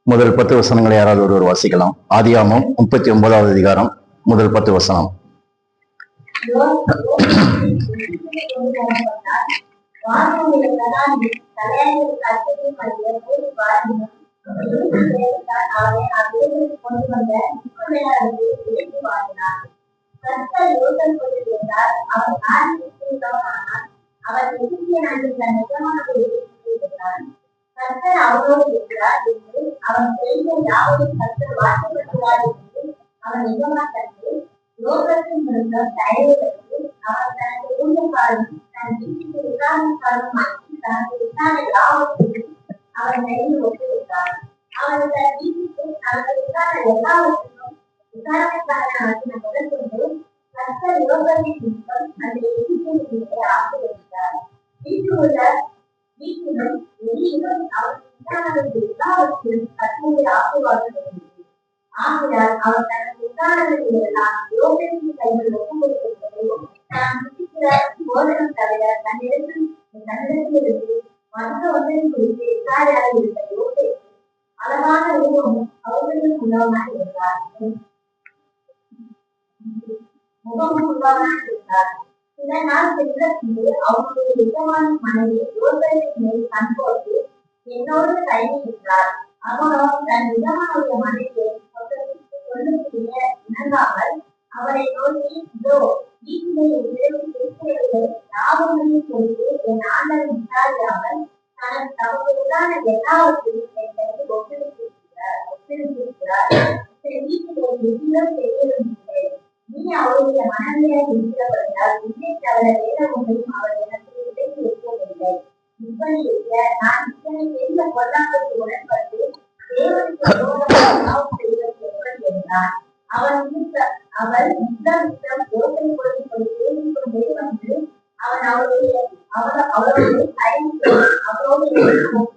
முதல் 10 வசனங்களை யாராவது ஒருவர் வாசிக்கலாம். ஆதியாகமம் 39வது அதிகாரம் முதல் 10 வசனம். கர்த்தர் அவனோடு இருக்கிறார் என்று அவன் செய்த யாவரும் கர்த்தர் வார்த்தைப்பட்டார் என்று அவன் நிஜமா கண்டு யோசேப்பின் நிமித்தம் தயவுபட்டு அவன் தனது ஊழியக்காரன் தன் வீட்டுக்கு விசாரணைக்காரன் மாற்றி தனது விசாரணை யாவற்றையும் அவன் கையில் ஒப்புவிட்டார். அவன் தன் வீட்டுக்கு தனது விசாரணை எல்லாவற்றையும் விசாரணைக்காரன் ஆக்கின முதல் கொண்டு கர்த்தர் யோசேப்பின் நிமித்தம் அந்த எகிப்தியரை ஆசீர்வதித்தார். வீட்டிலும் வெளியிலும் அவர் எல்லாவற்றையும் கர்த்தருடைய ஆசீர்வாதம் இருந்தது. ஆகையால் அவர் தனது விசாரணைகளை எல்லாம் யோசேப்பின் கையில் ஒப்புக்கொடுத்ததையும் தான் விதிக்கிற போதனம் தவிர தன்னிடத்திலிருந்து மற்ற ஒன்றையும் குறித்து விசாரியாக இருந்த யோசேப்பு அழகான உருவமும் அவர்களும் உள்ளவனாக இருந்தார். முகமும் உள்ளவனாக இருந்தார். சில நாள் சென்ற பின்பு அவனுடைய எஜமான மனைவி யோசேப்பின் மேல் கண் போட்டு என்னோடு தயங்கினார். அவனோ தன் எஜமானுடைய மனைவியை சொல்லுடைய இணங்காமல் அவரை நோக்கி, இதோ வீட்டிலே இருக்கிறவர்கள் யாவரையும் சொல்லிட்டு என் ஆண்டவன் விசாரியாமல் தமக்குள்ளான எல்லாவற்றையும் என் கையில் ஒப்பிருக்கிறார். வீட்டிலே எதிலும் தெரியவும் இல்லை. நீ அவருடைய மனைவியாக இருக்கிறபடியால் உன்னை தவிர வேற ஒன்றையும் அவர் எனக்கு உதவி வைக்கவில்லை. இப்படி இருக்க நான் இத்தனை பெரிய பொல்லாப்புக்கு உடன்பட்டு தேவனுக்கு செய்வது எப்படி என்றான். அவள் யுத்தம் யோசனை கொடுத்து பேசிக் கொண்டே வந்து அவன் அவளுடைய அவரோடு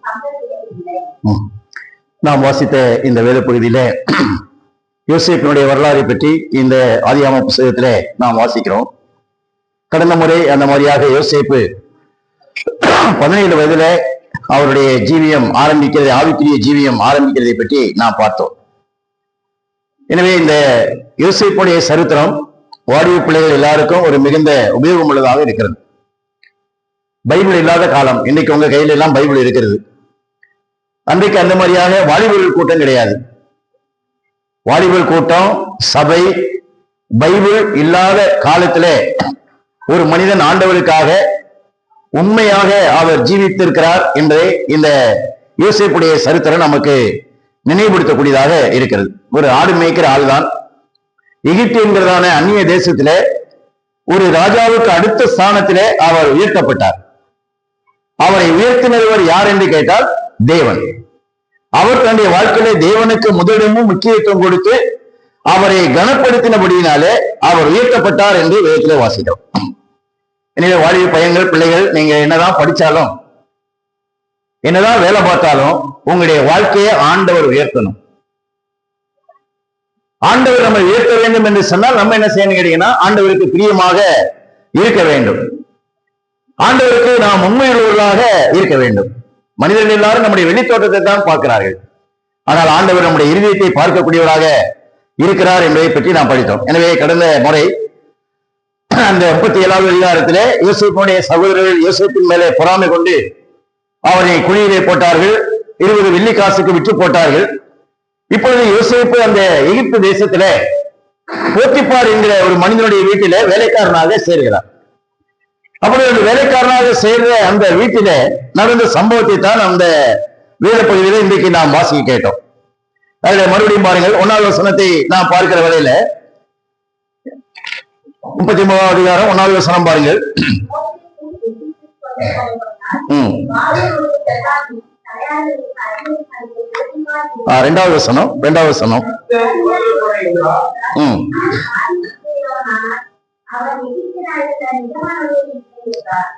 சம்பந்தமில்லை. நாம் வாசித்த இந்த வேத பகுதியில யோசேப்பினுடைய வரலாறை பற்றி இந்த ஆதியாகம புத்தகத்திலே நாம் வாசிக்கிறோம். கடந்த முறை அந்த மாதிரியாக யோசேப்பு 17 வயதுல அவருடைய ஜீவியம் ஆரம்பிக்கிறது, ஆவிக்குரிய ஜீவியம் ஆரம்பிக்கிறதை பற்றி நாம் பார்த்தோம். எனவே இந்த யோசேப்புடைய சரித்திரம் வாடிய பிள்ளைகள் எல்லாருக்கும் ஒரு மிகுந்த உபயோகம் உள்ளதாக இருக்கிறது. பைபிள் இல்லாத காலம், இன்னைக்கு உங்க கையில எல்லாம் பைபிள் இருக்கிறது. அன்றைக்கு அந்த மாதிரியாக வாலிபர்கள் கூட்டம் கிடையாது. வாலிபர் கூட்டம், சபை, பைபிள் இல்லாத காலத்திலே ஒரு மனிதன் ஆண்டவருக்காக உண்மையாக அவர் ஜீவித்திருக்கிறார் என்பதை இந்த யோசேப்புடைய சரித்திரம் நமக்கு நினைவுபடுத்தக்கூடியதாக இருக்கிறது. ஒரு ஆடு மேய்க்கிற ஆள்தான். எகிப்து என்கிறதான அந்நிய தேசத்திலே ஒரு ராஜாவுக்கு அடுத்த ஸ்தானத்திலே அவர் உயர்த்தப்பட்டார். அவரை உயர்த்தினவர் யார் என்று கேட்டால் தேவன். அவர் தன்னுடைய வாழ்க்கையில தேவனுக்கு முதலிடமும் முக்கியத்துவம் கொடுத்து அவரை கனப்படுத்தினபடியினாலே அவர் உயர்த்தப்பட்டார் என்று வேதத்திலே வாசிக்கிறோம். எனவே வாலிப பையன்கள், பிள்ளைகள், நீங்க என்னதான் படிச்சாலும் என்னதான் வேலை பார்த்தாலும் உங்களுடைய வாழ்க்கையை ஆண்டவர் உயர்த்தணும். ஆண்டவர் நம்ம உயர்த்த வேண்டும் என்று சொன்னால் நம்ம என்ன செய்யணும் கேட்டீங்கன்னா, ஆண்டவருக்கு பிரியமாக இருக்க வேண்டும். ஆண்டவருக்கு நாம் உண்மையுள்ளவர்களாக இருக்க வேண்டும். மனிதர்கள் எல்லாரும் நம்முடைய வெளித்தோட்டத்தை தான் பார்க்கிறார்கள். ஆனால் ஆண்டவர் நம்முடைய இருதயத்தை பார்க்கக்கூடியவராக இருக்கிறார் என்பதை பற்றி நாம் படித்தோம். எனவே கடந்த முறை அந்த 37வது அதிகாரத்திலே யோசேப்புடைய சகோதரர்கள் யோசேப்பின் மேலே பொறாமை கொண்டு அவரை குழியிலே போட்டார்கள். 20 வெள்ளி காசுக்கு விற்று போட்டார்கள். இப்பொழுது யோசேப்பு அந்த எகிப்து தேசத்திலே போத்திபார் என்கிற ஒரு மனிதனுடைய வீட்டிலே வேலைக்காரனாக சேர்கிறார். அப்படி ஒரு வேலைக்காரனாக சேர்ந்த அந்த வீட்டிலே நடந்த சம்பவத்தை தான் அந்த வேத பகுதியில இன்றைக்கு நாம் வாசிக்க கேட்டோம். அதுல மறுபடியும் பாருங்கள், 1வது வசனத்தை நாம் பார்க்கிற வேளையில 33வது அதிகாரம் 1வது வசனம் பாருங்கள். 2வது வசனம்.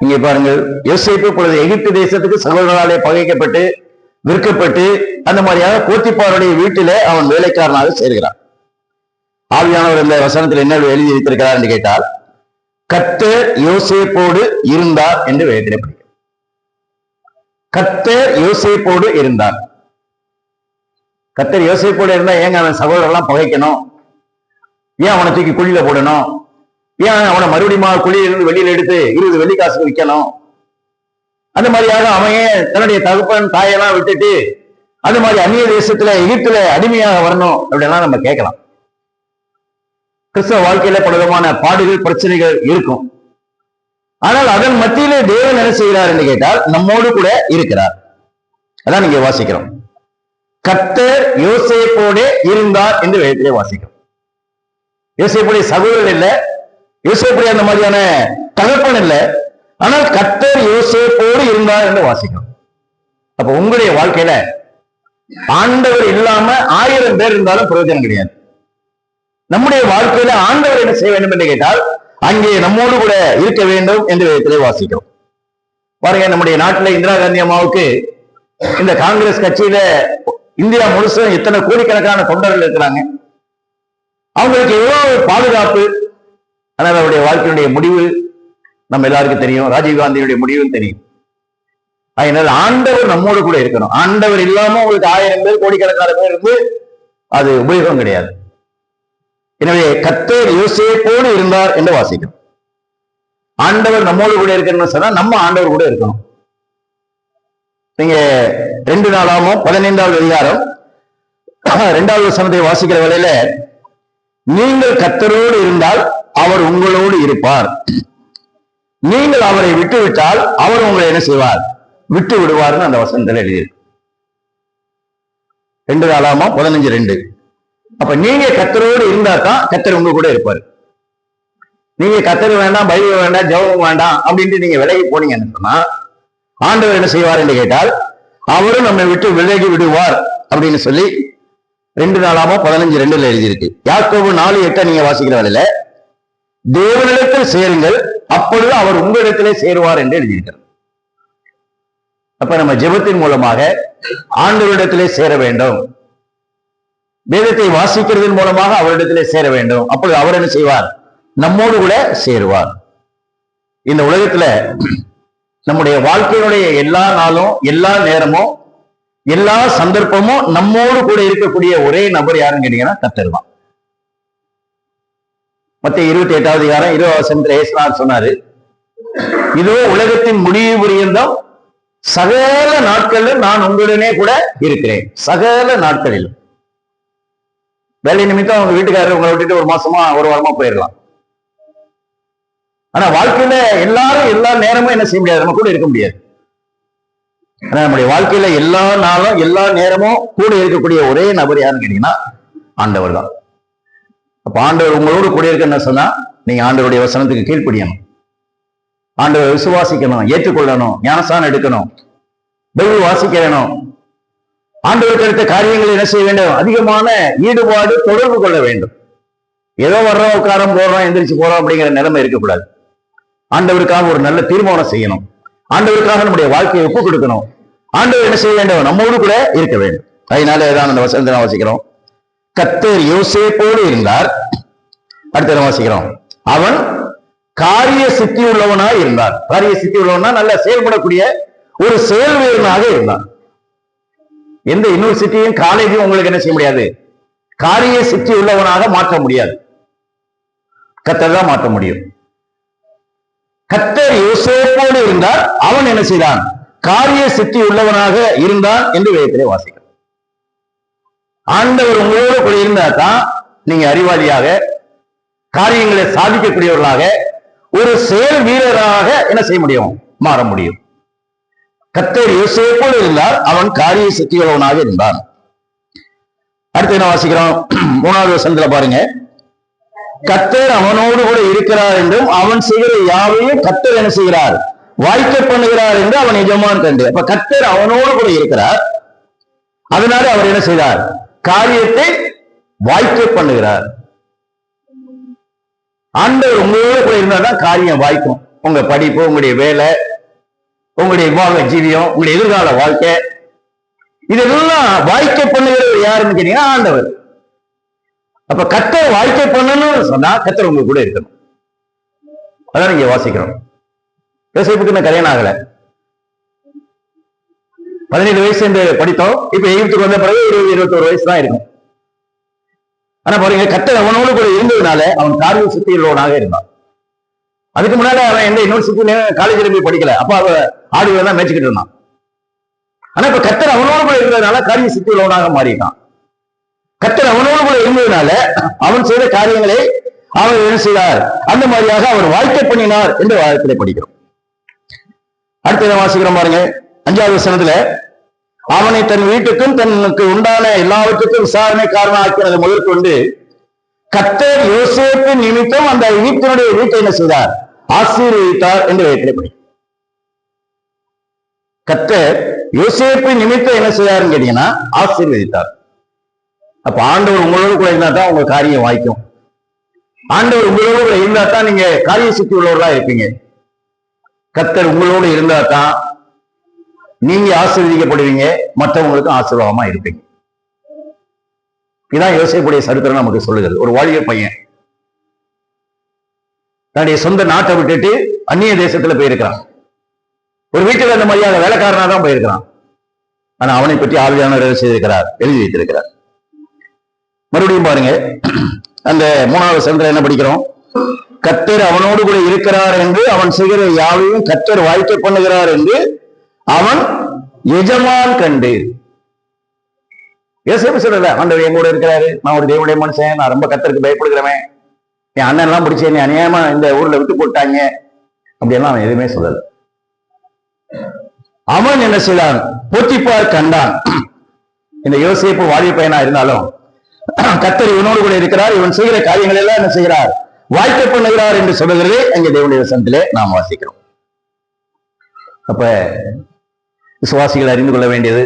இங்கே பாருங்கள், யோசேப்பு இப்பொழுது எகிப்து தேசத்துக்கு சகோதரர்களாலே பகைக்கப்பட்டு விற்கப்பட்டு அந்த மாதிரியாக போத்திபாருடைய வீட்டிலே அவன் வேலைக்காரனாக சேர்கிறான். ஆவியானவர் இந்த வசனத்தில் என்ன எழுதி வைத்திருக்கிறார் என்று கேட்டால், கர்த்தர் யோசேப்போடு இருந்தார் என்று வேதனை. கர்த்தர் யோசேப்போடு இருந்தார். கர்த்தர் யோசேப்போட இருந்தா ஏங்க அவன் சகோதரர்லாம் பகைக்கணும்? ஏன் அவனை தூக்கி குழியில போடணும்? ஏன் அவனை மறுபடியும் குழியிலிருந்து வெளியில எடுத்து 20 வெள்ளி காசுக்கு விற்கணும்? அந்த மாதிரியாக அவன் தன்னுடைய தகப்பன் தாயெல்லாம் விட்டுட்டு அந்த மாதிரி அந்நிய தேசத்துல எகிப்துல அடிமையாக வரணும் அப்படின்லாம் நம்ம கேட்கலாம். கிறிஸ்தவ வாழ்க்கையில பல விதமான பாடுகள் பிரச்சனைகள் இருக்கும். ஆனால் அதன் மத்தியிலே தேவன் என்ன செய்கிறார் என்று கேட்டால் நம்மோடு கூட இருக்கிறார். அதான் நீங்க வாசிக்கிறோம். கர்த்தர் யோசேப்போட இருந்தார் என்று வேதத்திலே வாசிக்கிறோம். யோசேப்புடைய சகோதரர் இல்ல, யோசேப்புடைய அந்த மாதிரியான தகப்பன் இல்லை, ஆனால் கர்த்தர் யோசேப்போடு இருந்தார் என்று வாசிக்கிறோம். அப்ப உங்களுடைய வாழ்க்கையில ஆண்டவர் இல்லாம 1000 பேர் இருந்தாலும் பிரயோஜனம் கிடையாது. நம்முடைய வாழ்க்கையில ஆண்டவர் என்ன செய்ய வேண்டும் என்று கேட்டால் அங்கே நம்மோடு கூட இருக்க வேண்டும் என்று வேதத்திலே வாசிக்கிறோம். பாருங்க, நம்முடைய நாட்டில் இந்திரா காந்தி அம்மாவுக்கு இந்த காங்கிரஸ் கட்சியில இந்தியா முழுசும் எத்தனை கோடிக்கணக்கான தொண்டர்கள் இருக்கிறாங்க. அவங்களுக்கு எவ்வளவு பாதுகாப்பு. ஆனால் அவருடைய வாழ்க்கையினுடைய முடிவு நம்ம எல்லாருக்கும் தெரியும். ராஜீவ் காந்தியுடைய முடிவும் தெரியும். அதனால ஆண்டவர் நம்மோடு கூட இருக்கணும். ஆண்டவர் இல்லாம உங்களுக்கு 1000 பேர் கோடிக்கணக்கான பேர் இருந்து அது உபயோகம் கிடையாது. எனவே கர்த்தர் யோசேப்போடு இருந்தார் என்று வாசிக்கிறோம். ஆண்டவர் நம்மோடு கூட இருக்கணும்னு சொன்னா நம்ம ஆண்டவர் கூட இருக்கணும். நீங்க 2 நாளாகவும் 15வது அதிகாரம் 2வது வசனத்தை வாசிக்கிற வேளையில, நீங்கள் கர்த்தரோடு இருந்தால் அவர் உங்களோடு இருப்பார், நீங்கள் அவரை விட்டு விட்டால் அவர் உங்களை என்ன செய்வார்? விட்டு விடுவார்னு அந்த வசனத்துல எழுதியிருக்கு. 2 நாளாகவும் 15:2. அப்ப நீங்க கர்த்தரோடு இருந்தா தான் கர்த்தர் உங்க கூட இருப்பாரு. நீங்க கர்த்தர் வேண்டாம், பைபிள் வேண்டாம், ஜெபம் வேண்டாம் அப்படின்ட்டு நீங்க விலகி போனீங்கன்னு சொன்னா ஆண்டவர் என்ன செய்வார் என்று கேட்டால் அவரும் நம்மை விட்டு விலகி விடுவார் அப்படின்னு சொல்லி 2 நாளாகவும் 15:2 எழுதியிருக்கு. யாக்கோபு 4:8 நீங்க வாசிக்கிற வேளையில, தேவனிடத்தில் சேருங்கள், அப்பொழுது அவர் உங்களிடத்திலே சேருவார் என்று எழுதியிருக்கிறார். அப்ப நம்ம ஜெபத்தின் மூலமாக ஆண்டவரிடத்திலே சேர வேண்டும். வேதத்தை வாசிக்கிறதன் மூலமாக அவரிடத்திலே சேர வேண்டும். அப்பொழுது அவர் என்ன செய்வார்? நம்மோடு கூட சேருவார். இந்த உலகத்துல நம்முடைய வாழ்க்கையினுடைய எல்லா நாளும், எல்லா நேரமும், எல்லா சந்தர்ப்பமும் நம்மோடு கூட இருக்கக்கூடிய ஒரே நபர் யாருன்னு கேட்டீங்கன்னா கர்த்தர் தான். மத்தேயு 28வது அதிகாரம் 20வது வசனத்துல இயேசுநாதர் சொன்னாரு, இதோ உலகத்தின் முடிவு பரியந்தம் சகல நாட்களிலும் நான் உங்களுடனே கூட இருக்கிறேன். சகல நாட்களிலும். வேலை நிமித்தம் அவங்க வீட்டுக்காரர் உங்களை விட்டுட்டு 1 மாசமா 1 வாரமா போயிடலாம். ஆனா வாழ்க்கையில எல்லாரும் எல்லா நேரமும் என்ன செய்ய முடியாது? நம்ம கூட இருக்க முடியாது. ஆனா நம்முடைய வாழ்க்கையில எல்லா நாளும் எல்லா நேரமும் கூட இருக்கக்கூடிய ஒரே நபர் யாருன்னு கேட்டீங்கன்னா ஆண்டவர் தான். அப்ப ஆண்டவர் உங்களோடு கூட இருக்குன்னு சொன்னா நீங்க ஆண்டவருடைய வசனத்துக்கு கீழ்ப்படியணும், ஆண்டவரை விசுவாசிக்கணும், ஏற்றுக்கொள்ளணும், ஞானஸ்தானம் எடுக்கணும், பைபிள் வாசிக்க வேணும், ஆண்டவருக்கு அடுத்த காரியங்களை என்ன செய்ய வேண்டும்? அதிகமான ஈடுபாடு, தொடர்பு கொள்ள வேண்டும். ஏதோ வர்றோம், உட்காரம், போறோம், எந்திரிச்சு போறோம் அப்படிங்கிற நிலைமை இருக்கக்கூடாது. ஆண்டவருக்காக ஒரு நல்ல தீர்மானம் செய்யணும். ஆண்டவருக்காக நம்முடைய வாழ்க்கையை ஒப்புக் கொடுக்கணும். ஆண்டவர் என்ன செய்ய வேண்டும்? நம்மோடு கூட இருக்க வேண்டும். அதனால ஏதாவது அந்த வசனத்தை வாசிக்கிறோம். கர்த்தர் யோசேப்போடு இருந்தார். அடுத்த வாசிக்கிறோம், அவன் காரிய சித்தி உள்ளவனாய் இருந்தார். காரிய சித்தி உள்ளவனா நல்ல செயல்படக்கூடிய ஒரு செயல் வீரனாக இருந்தான். எந்த யூனிவர்சிட்டியும் காலேஜும் உங்களுக்கு என்ன செய்ய முடியாது? காரிய சித்தி உள்ளவனாக மாற்ற முடியாது. கர்த்தர் தான் மாற்ற முடியும். கர்த்தர் யோசேப்போடு இருந்தார், அவன் என்ன செய்தான்? காரிய சித்தி உள்ளவனாக இருந்தான் என்று வேதத்திலே வாசிக்கிறோம். ஆண்டவர் உங்களோடு கூட இருந்தா தான் நீங்க அறிவாளியாக, காரியங்களை சாதிக்கக்கூடியவர்களாக, ஒரு செயல் வீரராக என்ன செய்ய முடியும்? மாற முடியும். கர்த்தர் யோசேப்போடு இருந்தார், அவன் காரிய சித்தியுள்ளவனாக இருந்தான். அடுத்து என்ன வாசிக்கிறோம்? 3வது வசனத்துல பாருங்க, கர்த்தர் அவனோடு கூட இருக்கிறார் என்றும் அவன் செய்கிற யாவையும் கர்த்தர் என்ன செய்கிறார்? வாய்க்க பண்ணுகிறார் என்று அவன் எஜமான் கண்டு. அப்ப கர்த்தர் அவனோடு கூட இருக்கிறார், அதனால அவர் என்ன செய்தார்? காரியத்தை வாய்க்க பண்ணுகிறார். ஆண்டவர் உங்களோடு கூட இருந்தால்தான் காரியம் வாய்க்கும். உங்க படிப்பு, உங்களுடைய வேலை, உங்களுடைய விவாக ஜீவியம், உங்களுடைய எதிர்கால வாழ்க்கை, இதெல்லாம் வாய்க்க பண்ணுகிறது யாருன்னு கேட்டீங்கன்னா ஆண்டவர். அப்ப கர்த்தர் வாய்க்க பண்ணணும்னு சொன்னா கர்த்தர் உங்க கூட இருக்கணும். அதான் இங்க வாசிக்கிறோம். யோசேப்புக்கு இன்னும் கல்யாணம் ஆகல. 17 வயசு என்று படித்தோம். இப்ப எகிப்துக்கு வந்த பிறகு 21 வயசு தான் இருக்கும். ஆனா பாருங்க, கர்த்தர் அவனோடு கூட இருந்ததுனால அவன் காரிய சுத்தி உள்ளவனாக இருந்தான். அதுக்கு முன்னால அவன் எந்த யூனிவர்சிட்டியில காலேஜில் போய் படிக்கல. அப்ப அவன் ஆடுகளை தான் மேய்ச்சிக்கிட்டு இருந்தான். ஆனா இப்ப கர்த்தர் அவனோடு கூட இருந்ததுனால காரிய சுத்தி உள்ளவனாக மாறிட்டான். கர்த்தர் அவனோடு கூட இருந்ததுனால அவன் செய்த காரியங்களை அவர் என்ன செய்தார், அந்த மாதிரியாக அவர் வாழ்க்கை பண்ணினார் என்று வாதத்திலே படிக்கிறோம். அடுத்த வாசிக்கிறோம் பாருங்க, 5வது வசனத்துல, அவனை தன் வீட்டுக்கும் தனக்கு உண்டான எல்லாவற்றுக்கும் விசாரணைக்காரன் ஆக்கினது முதற்கொண்டு கர்த்தர் யோசேப்பு நிமித்தம் அந்த வீட்டினுடைய வீட்டை என்ன செய்தார், ஆசீர்வதித்தார் என்று வேதத்திலே படிக்கிறோம். கர்த்தர் யோசேப்பு நிமித்தம் என்ன செய்தார்னு கேட்டீங்கன்னா ஆசீர்வதித்தார். அப்ப ஆண்டவர் உங்களோடு கூட இருந்தா தான் உங்க காரியம் வாய்க்கும். ஆண்டவர் உங்களோடு கூட இருந்தா தான் நீங்க காரிய சுத்தி உள்ளவர்களா இருப்பீங்க. கர்த்தர் உங்களோடு இருந்தா தான் நீங்க ஆசீர்வதிக்கப்படுவீங்க, மற்றவங்களுக்கும் ஆசீர்வாதமா இருப்பீங்க. இதான் யோசேப்புடைய சரித்திரம் நமக்கு சொல்லுகிறது. ஒரு வாலிப பையன் தன்னுடைய சொந்த நாட்டை விட்டுட்டு அந்நிய தேசத்துல போயிருக்கிறான். ஒரு வீட்டுல அந்த மாதிரியான வேலைக்காரனா தான் போயிருக்கிறான். ஆனா அவனை பற்றி ஆவியானவர் செய்திருக்கிறார், எழுதி வைத்திருக்கிறார். மறுபடியும் பாருங்க, அந்த 3வது வசனத்துல என்ன படிக்கிறோம், கர்த்தர் அவனோடு கூட இருக்கிறார் என்று அவன் செய்கிற யாவையும் கர்த்தர் வாய்க்க பண்ணுகிறார் என்று அவன் எஜமான் கண்டு. யோசேப்பு சொல்லல, ஆண்டவர் என் கூட இருக்கிறாரு, நான் ஒரு தேவனுடைய மனுஷன், நான் ரொம்ப கர்த்தருக்கு பயப்படுகிறவன், என் அண்ணன் எல்லாம் பிடிச்ச என்னை அநியாயமா இந்த ஊர்ல விட்டு போட்டாங்க, அப்படியெல்லாம் அவன் எதுவுமே சொல்லல. அவன் என்ன செய்தான், போத்திப்பார் கண்டான். இந்த யோசேப்பு வாலிப பையனா இருந்தாலும் கர்த்தர் இவனோடு கூட இருக்கிறார், இவன் செய்கிற காரியங்கள் எல்லாம் என்ன செய்கிறார், வாய்க்க பண்ணுகிறார் என்று சொல்லுகிறதே அங்கே தேவனுடைய வசனத்திலே நாம் வாசிக்கிறோம். அப்ப விசுவாசிகள் அறிந்து கொள்ள வேண்டியது,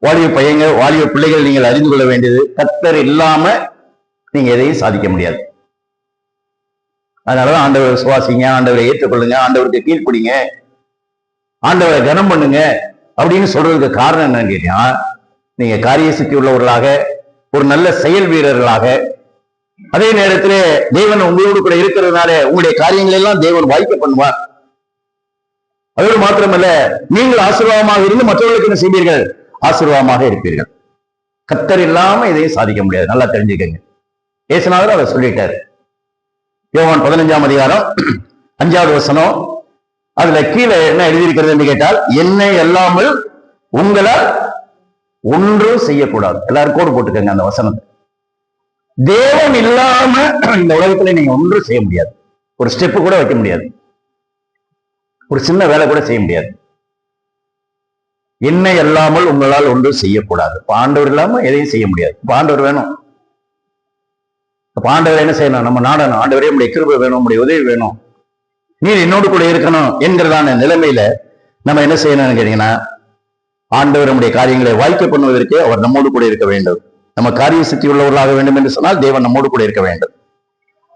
வாலிப பையங்க வாலிப பிள்ளைகள் நீங்கள் அறிந்து கொள்ள வேண்டியது, கர்த்தர் இல்லாம நீங்க எதையும் சாதிக்க முடியாது. அதனாலதான் ஆண்டவரை விசுவாசிங்க, ஆண்டவரை ஏற்றுக்கொள்ளுங்க, ஆண்டவருக்கு கீழ்ப்படிங்க, ஆண்டவரை கனம் பண்ணுங்க அப்படின்னு சொல்றதுக்கு காரணம் என்னன்னு கேட்டீங்கன்னா, நீங்க காரிய சித்தி உள்ளவர்களாக, ஒரு நல்ல செயல் வீரர்களாக, அதே நேரத்தில் தேவன் உங்களோடு கூட இருக்கிறதுனால உங்களுடைய காரியங்கள் எல்லாம் தேவன் வாய்க்க பண்ணுவார். அதோடு மாத்திரமல்ல, நீங்கள் ஆசீர்வாதமாக இருந்து மற்றவர்களுக்கு என்ன செய்வீர்கள், ஆசீர்வாதமாக இருப்பீர்கள். கர்த்தர் இல்லாம இதையும் சாதிக்க முடியாது, நல்லா தெரிஞ்சுக்கங்க. இயேசுநாதர் அதை சொல்லிட்டாரு. யோவான் 15ஆம் அதிகாரம் 5வது வசனம், அதுல கீழே என்ன எழுதியிருக்கிறது என்று கேட்டால், என்னை அல்லாமல் உங்களால் ஒன்றும் செய்யக்கூடாது. எல்லாரும் கோடு போட்டுக்கங்க அந்த வசனத்தை. தேவன் இல்லாம இந்த உலகத்துல நீங்க ஒன்றும் செய்ய முடியாது. ஒரு ஸ்டெப் கூட வைக்க முடியாது, ஒரு சின்ன வேலை கூட செய்ய முடியாது. என்னை அல்லாமல் உங்களால் ஒன்றும் செய்யக்கூடாது. ஆண்டவர் இல்லாம எதையும் செய்ய முடியாது. ஆண்டவர் வேணும். ஆண்டவர் என்ன செய்யணும், நம்ம நாடணும். ஆண்டவரே உடைய கிருபை வேணும், உடைய உதவி வேணும், நீர் என்னோடு கூட இருக்கணும் என்கிறதான நிலைமையில நம்ம என்ன செய்யணும்னு கேட்டீங்கன்னா, ஆண்டவர் நம்முடைய காரியங்களை வாய்க்க பண்ணுவதற்கு அவர் நம்மோடு கூட இருக்க வேண்டும். நம்ம காரிய சக்தி உள்ளவர்களாக வேண்டும் என்று சொன்னால் தேவன் நம்மோடு கூட இருக்க வேண்டும்.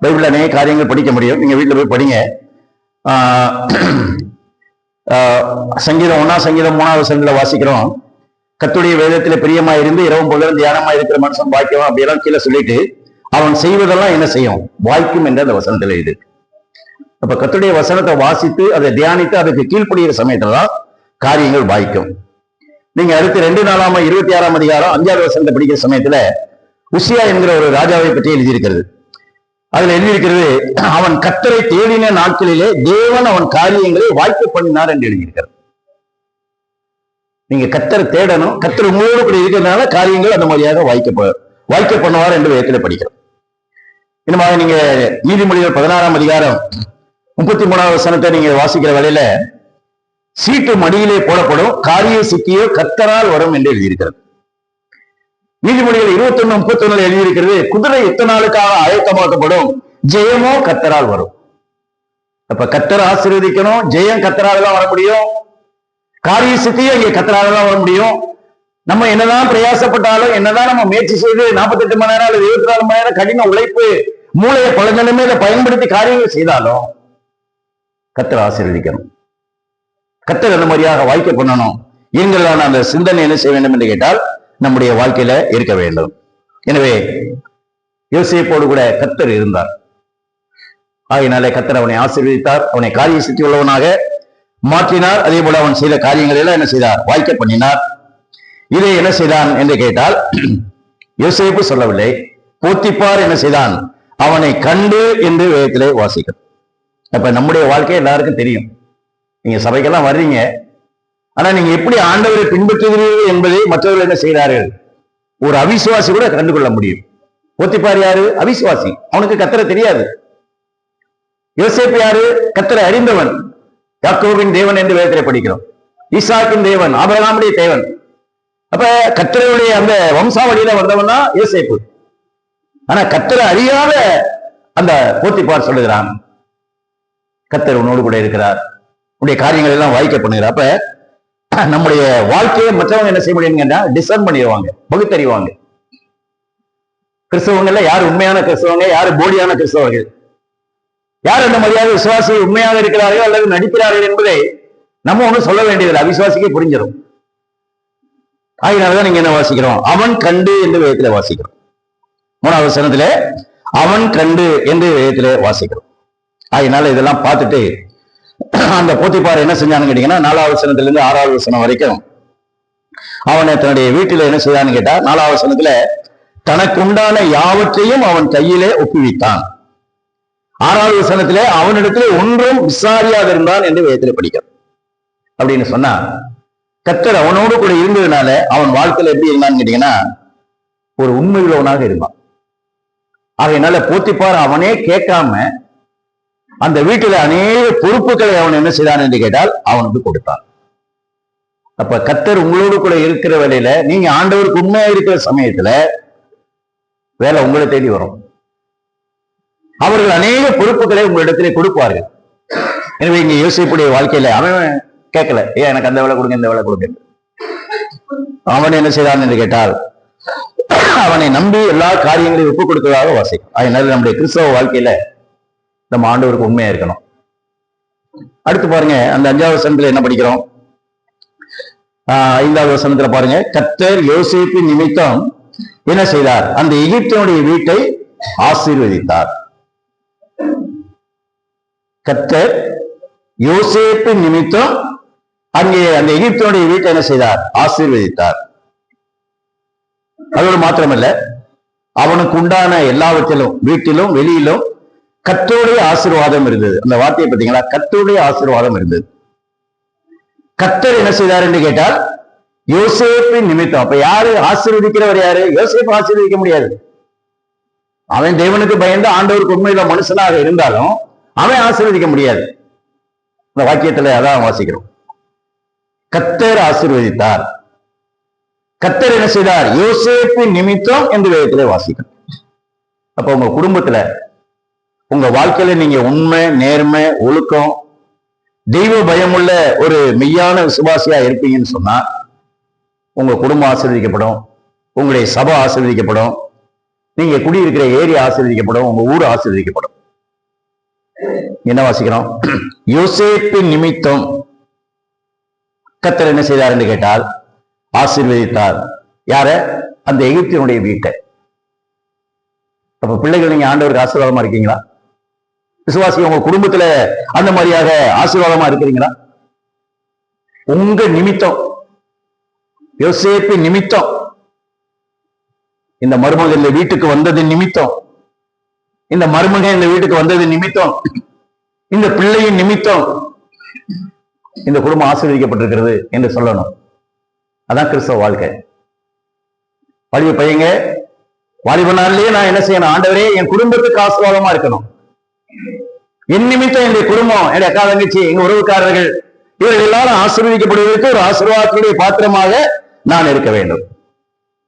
பைபிள்ல அநேக காரியங்கள் படிக்க முடியும், நீங்க வீட்டுல போய் படிங்க. சங்கீதம் 1ஆம் சங்கீதம் 3வது வசனத்துல வாசிக்கிறோம், கர்த்தருடைய வேதத்திலே பிரியமா இருந்து இரவும் பகலும் தியானமா இருக்கிற மனுஷன் பாக்கியம் அப்படியெல்லாம் கீழே சொல்லிட்டு, அவன் செய்வதெல்லாம் என்ன செய்யும், வாய்க்கும் என்று அந்த வசனத்துல இது. அப்ப கர்த்தருடைய வசனத்தை வாசித்து அதை தியானித்து அதுக்கு கீழ்ப்படுகிற சமயத்துலதான் காரியங்கள் வாய்க்கும். நீங்க அடுத்து 2 அதிகாரம் 5வது வசனத்தை படிக்கிற சமயத்துல உசியா என்கிற ஒரு ராஜாவை பற்றி எழுதியிருக்கிறது. அதுல எழுதியிருக்கிறது, அவன் கர்த்தரை தேடின நாட்களிலே தேவன் அவன் காரியங்களை வாய்க்க பண்ணினார் என்று எழுதியிருக்கிறது. நீங்க கர்த்தரை தேடணும், கர்த்தர் உங்களோடு கூட இருக்கிறதுனால காரியங்கள் அந்த மாதிரியாக வாய்க்க பண்ணுவார் என்று வேதத்துல படிக்கிறோம். இன்னும் நீங்க நீதிமொழிகள் 16ஆம் அதிகாரம் 33வது வசனத்தை நீங்க வாசிக்கிற வேளையில, சீட்டு மடியிலே போடப்படும், காரிய சித்தியோ கர்த்தரால் வரும் என்று எழுதியிருக்கிறது. நீதிமொழிகள் 21:31 எழுதியிருக்கிறது, குதிரை எத்தனை நாளுக்காக ஆயத்தமாக்கப்படும், ஜெயமோ கர்த்தரால் வரும். அப்ப கர்த்தர் ஆசீர்வதிக்கணும், ஜெயம் கர்த்தரால் தான் வர முடியும், காரிய சித்தியும் இங்கே கர்த்தரால் தான் வர முடியும். நம்ம என்னதான் பிரயாசப்பட்டாலும், என்னதான் நம்ம முயற்சி செய்து 48 மணி நேரம் அல்லது 24 மணி நேரம் கடின உழைப்பு, மூளையை பல நிலைமையில பயன்படுத்தி காரியங்கள் செய்தாலும் கர்த்தர் ஆசீர்வதிக்கணும், கர்த்தர் அந்த மாதிரியாக வாய்க்க பண்ணணும் என்கிறதான அந்த சிந்தனை என்ன செய்ய வேண்டும் என்று கேட்டால் நம்முடைய வாழ்க்கையில இருக்க வேண்டும். எனவே யோசேப்போடு கூட கர்த்தர் இருந்தார். ஆகையினாலே கர்த்தர் அவனை ஆசீர்வதித்தார், அவனை காரிய சித்தி உள்ளவனாக மாற்றினார். அதே போல அவன் செய்த காரியங்கள் எல்லாம் என்ன செய்தார்? வாய்க்க பண்ணினார். இதை என்ன செய்தான் என்று கேட்டால் யோசேப்பு சொல்லவில்லை, போத்திப்பார் என்ன செய்தான்? அவனை கண்டு என்று வேதத்திலே வாசிக்கும். அப்ப நம்முடைய வாழ்க்கை எல்லாருக்கும் தெரியும். நீங்க சபைக்கெல்லாம் வர்றீங்க, ஆனா நீங்க எப்படி ஆண்டவரை பின்பற்றுகிறீர்கள் என்பதை மற்றவர்கள் என்ன செய்கிறார்கள்? ஒரு அவிசுவாசி கூட கண்டுகொள்ள முடியும். போத்திப்பார் யாரு? அவிசுவாசி. அவனுக்கு கர்த்தரை தெரியாது. யோசேப்பு யாரு? கர்த்தரை அறிந்தவன். யாக்கோபின் தேவன் என்று வேதத்திலே படிக்கிறோம். ஈசாக்கின் தேவன், ஆபிரகாமுடைய தேவன். அப்ப கர்த்தருடைய அந்த வம்சாவளியில வந்தவன் தான் யோசேப்பு. ஆனா கர்த்தரை அறியாத அந்த போத்திப்பார் சொல்லுகிறான், கர்த்தர் உன்னோடு கூட இருக்கிறார், உன்னுடைய காரியங்கள் எல்லாம் வாய்க்க பண்ணுகிறார். அப்ப நம்முடைய வாழ்க்கையை மற்றவங்க என்ன செய்ய முடியுங்கன்னா டிசர்ன் பண்ணிடுவாங்க, பகுத்தறிவாங்க. கிறிஸ்தவங்கள்ல யார் உண்மையான கிறிஸ்தவங்க, யாரு போலியான கிறிஸ்தவர்கள், யார் அந்த மாதிரியாக விசுவாசி உண்மையாக இருக்கிறார்கள் அல்லது நடிக்கிறார்கள் என்பதை நம்ம ஒன்றும் சொல்ல வேண்டியதில்லை, அவிசுவாசிக்கே புரிஞ்சிடும். ஆகினால்தான் நீங்க என்ன வாசிக்கிறோம்? அவன் கண்டு என்று வேதத்திலே வாசிக்கிறோம். 3வது வசனத்திலே அவன் கண்டு என்று வேதத்திலே வாசிக்கிறோம். ஆகினால இதெல்லாம் பார்த்துட்டு அந்த போத்திப்பார் என்ன செஞ்சான்னு கேட்டீங்கன்னா 4வது வசனத்திலிருந்து 6வது வசனம் வரைக்கும் அவனை தன்னுடைய வீட்டில என்ன செய்தான்னு கேட்டா 4வது வசனத்துல தனக்கு உண்டான யாவற்றையும் அவன் கையிலே ஒப்புவித்தான். 6வது வசனத்திலே அவனிடத்திலே ஒன்றும் விசாரியாக இருந்தான் என்று வேதத்திலே படிக்கிறோம். அப்படின்னு சொன்னா கர்த்தர் அவனோடு கூட இருந்ததுனால அவன் வாழ்க்கையில எப்படி இருந்தான்னு கேட்டீங்கன்னா ஒரு உண்மை உள்ளவனாக இருந்தான். ஆகையினால போத்திப்பார் அவனே கேட்காம அந்த வீட்டில அநேக பொறுப்புகளை அவன் என்ன செய்தான் என்று கேட்டால் அவனுக்கு கொடுத்தான். அப்ப கர்த்தர் உங்களோடு கூட இருக்கிற வேலையில நீங்க ஆண்டவருக்கு உண்மையா இருக்கிற சமயத்துல வேலை உங்களை தேடி வரும். அவர்கள் அநேக பொறுப்புகளை உங்களிடத்திலே கொடுப்பார்கள். எனவே இங்க யோசிப்புடைய வாழ்க்கையில அவன் கேட்கல, ஏன் எனக்கு அந்த வேலை கொடுங்க இந்த வேலை கொடுங்க. அவன் என்ன செய்தான் என்று கேட்டால் அவனை நம்பி எல்லா காரியங்களையும் ஒப்புக் கொடுத்ததாக வாசிக்கும். அதனால நம்முடைய கிறிஸ்தவ வாழ்க்கையில நம்ம ஆண்டவருக்கு உண்மையா இருக்கணும். அடுத்து பாருங்க, அந்த 5வது வசனத்துல என்ன படிக்கிறோம்? 5வது வசனத்துல பாருங்க, கர்த்தர் யோசேப்பின் நிமித்தம் என்ன செய்தார்? அந்த எகிப்தினுடைய வீட்டை ஆசீர்வதித்தார். கர்த்தர் யோசேப்பின் நிமித்தம் அங்கே அந்த எகிப்தினுடைய வீட்டை என்ன செய்தார்? ஆசீர்வதித்தார். அதோடு மாத்திரமல்ல, அவனுக்கு உண்டான எல்லாவற்றிலும் வீட்டிலும் வெளியிலும் கர்த்தருடைய ஆசீர்வாதம் இருந்தது. அந்த வார்த்தையை பார்த்தீங்களா? கர்த்தருடைய ஆசீர்வாதம் இருந்தது. கர்த்தர் என்ன செய்தார் என்று கேட்டால் யோசேப்பின் நிமித்தம். அப்ப யாரு ஆசீர்வதிக்கிறவர்? யாரு? யோசேப்பு ஆசீர்வதிக்க முடியாது. அவன் தேவனுக்கு பயந்து ஆண்டவருக்கு உண்மையில மனுஷனாக இருந்தாலும் அவன் ஆசீர்வதிக்க முடியாது. இந்த வாக்கியத்துல அதான் வாசிக்கிறோம். கர்த்தர் ஆசீர்வதித்தார். கர்த்தர் என்ன செய்தார்? யோசேப்பின் நிமித்தம் என்று வேதத்திலே வாசிக்கிறோம். அப்ப உங்க குடும்பத்துல உங்க வாழ்க்கையில நீங்க உண்மை, நேர்மை, ஒழுக்கம், தெய்வ பயமுள்ள ஒரு மெய்யான விசுவாசியா இருப்பீங்கன்னு சொன்னா உங்க குடும்பம் ஆசீர்வதிக்கப்படும், உங்களுடைய சபை ஆசீர்வதிக்கப்படும், நீங்க குடியிருக்கிற ஏரியா ஆசீர்வதிக்கப்படும், உங்க ஊர் ஆசீர்வதிக்கப்படும். என்ன வாசிக்கிறோம்? யோசேப்பின் நிமித்தம் கர்த்தர் என்ன செய்தார் என்று கேட்டால் ஆசீர்வதித்தார். யார? அந்த எகிப்தினுடைய வீட்டை. அப்ப பிள்ளைகள் நீங்க ஆண்டவருக்கு ஆசீர்வாதமா இருக்கீங்களா? விசுவாசி உங்க குடும்பத்துல அந்த மாதிரியாக ஆசீர்வாதமா இருக்கிறீங்களா? உங்க நிமித்தம், யோசேப்பின் நிமித்தம், இந்த மருமகள் இந்த வீட்டுக்கு வந்தது நிமித்தம், இந்த மருமகன் இந்த வீட்டுக்கு வந்தது நிமித்தம், இந்த பிள்ளையின் நிமித்தம் இந்த குடும்பம் ஆசீர்வதிக்கப்பட்டிருக்கிறது என்று சொல்லணும். அதான் கிறிஸ்தவ வாழ்க்கை. வாலிப பையங்க, வாலிப நாளிலேயே நான் என்ன செய்யணும்? ஆண்டவரே என் குடும்பத்துக்கு ஆசீர்வாதமா இருக்கணும். என் நிமித்தம் என்னுடைய குடும்பம், என்னுடைய அக்கா தங்கச்சி, எங்க உறவுக்காரர்கள் இவர்கள் எல்லாரும் ஆசீர்வதிக்கப்படுவதற்கு ஒரு ஆசீர்வாதத்துடைய பாத்திரமாக நான் இருக்க வேண்டும்.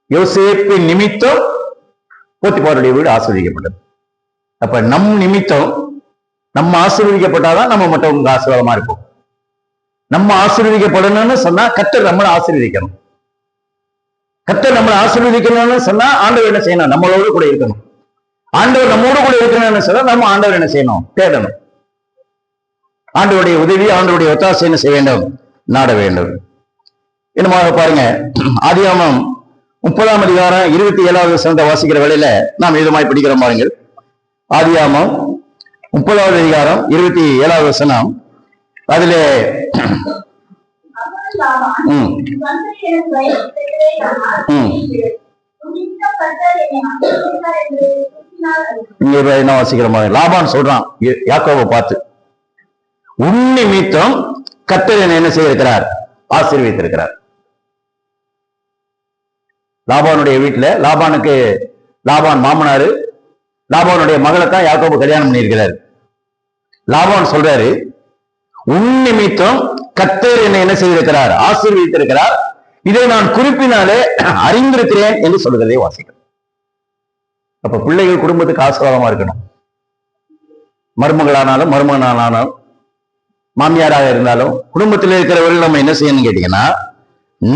யோசேப்பின் நிமித்தம் போத்திபாருடைய வீடு ஆசீர்வதிக்கப்பட்டது. அப்ப நம் நிமித்தம் நம்ம ஆசீர்வதிக்கப்பட்டாதான் நம்ம மற்றவங்க ஆசீர்வாதமா இருப்போம். நம்ம ஆசீர்வதிக்கப்படணும்னு சொன்னா கர்த்தர் நம்மளை ஆசீர்வதிக்கணும். கர்த்தர் நம்மளை ஆசீர்வதிக்கணும்னு சொன்னா ஆண்டவர் என்ன செய்யணும்? நம்மளோடு கூட இருக்கணும். ஆண்டவர் நம்மோடு கூட இருக்கணும்னு சொன்னா நம்ம ஆண்டவர் என்ன செய்யணும்? தேடணும். ஆண்டவருடைய உதவி, ஆண்டவருடைய ஒத்தாசை என்ன செய்ய வேண்டும்? நாட வேண்டும். என்னமாக பாருங்க, ஆதியாகமம் 30ஆம் அதிகாரம் 27வது வசனத்தை வாசிக்கிற வேளையில நாம் இதுமாய் படிக்கிறோம் பாருங்கள். ஆதியாகமம் 30வது அதிகாரம் 27வது வசனம், அதிலே அப்பொழுது லாபான், ம், கர்த்தர் எனக்கு பயப்படுகிறதேயானால், ம். உன் இஷ்டம் கர்த்தர் என்னை ஆசீர்வதித்தார் என்று கூறினால் அறிவேன். இங்க என்ன வாசிக்கிற மாதிரி லாபான் சொல்றான் யாக்கோபை பார்த்து, உன் நிமித்தம் கர்த்தர் என்னை என்ன செய்திருக்கிறார், ஆசீர்வதித்திருக்கிறார். லாபானுடைய வீட்டுல லாபான் மாமனாரு, லாபானுடைய மகளை தான் யாக்கோபு கல்யாணம் பண்ணியிருக்கிறார். லாபான் சொல்றாரு, உன் நிமித்தம் கர்த்தர் என்னை என்ன செய்திருக்கிறார், ஆசீர்வதித்திருக்கிறார், இதை நான் குறிப்பினாலே அறிந்திருக்கிறேன் என்று சொல்கிறதை வாசிக்கிறேன். அப்ப பிள்ளைகள் குடும்பத்துக்கு ஆசீர்வாதமா இருக்கணும். மருமகளானாலும் மருமகனானாலும் மாமியாராக இருந்தாலும் குடும்பத்தில் இருக்கிறவர்கள் நம்ம என்ன செய்யணும்னு கேட்டீங்கன்னா,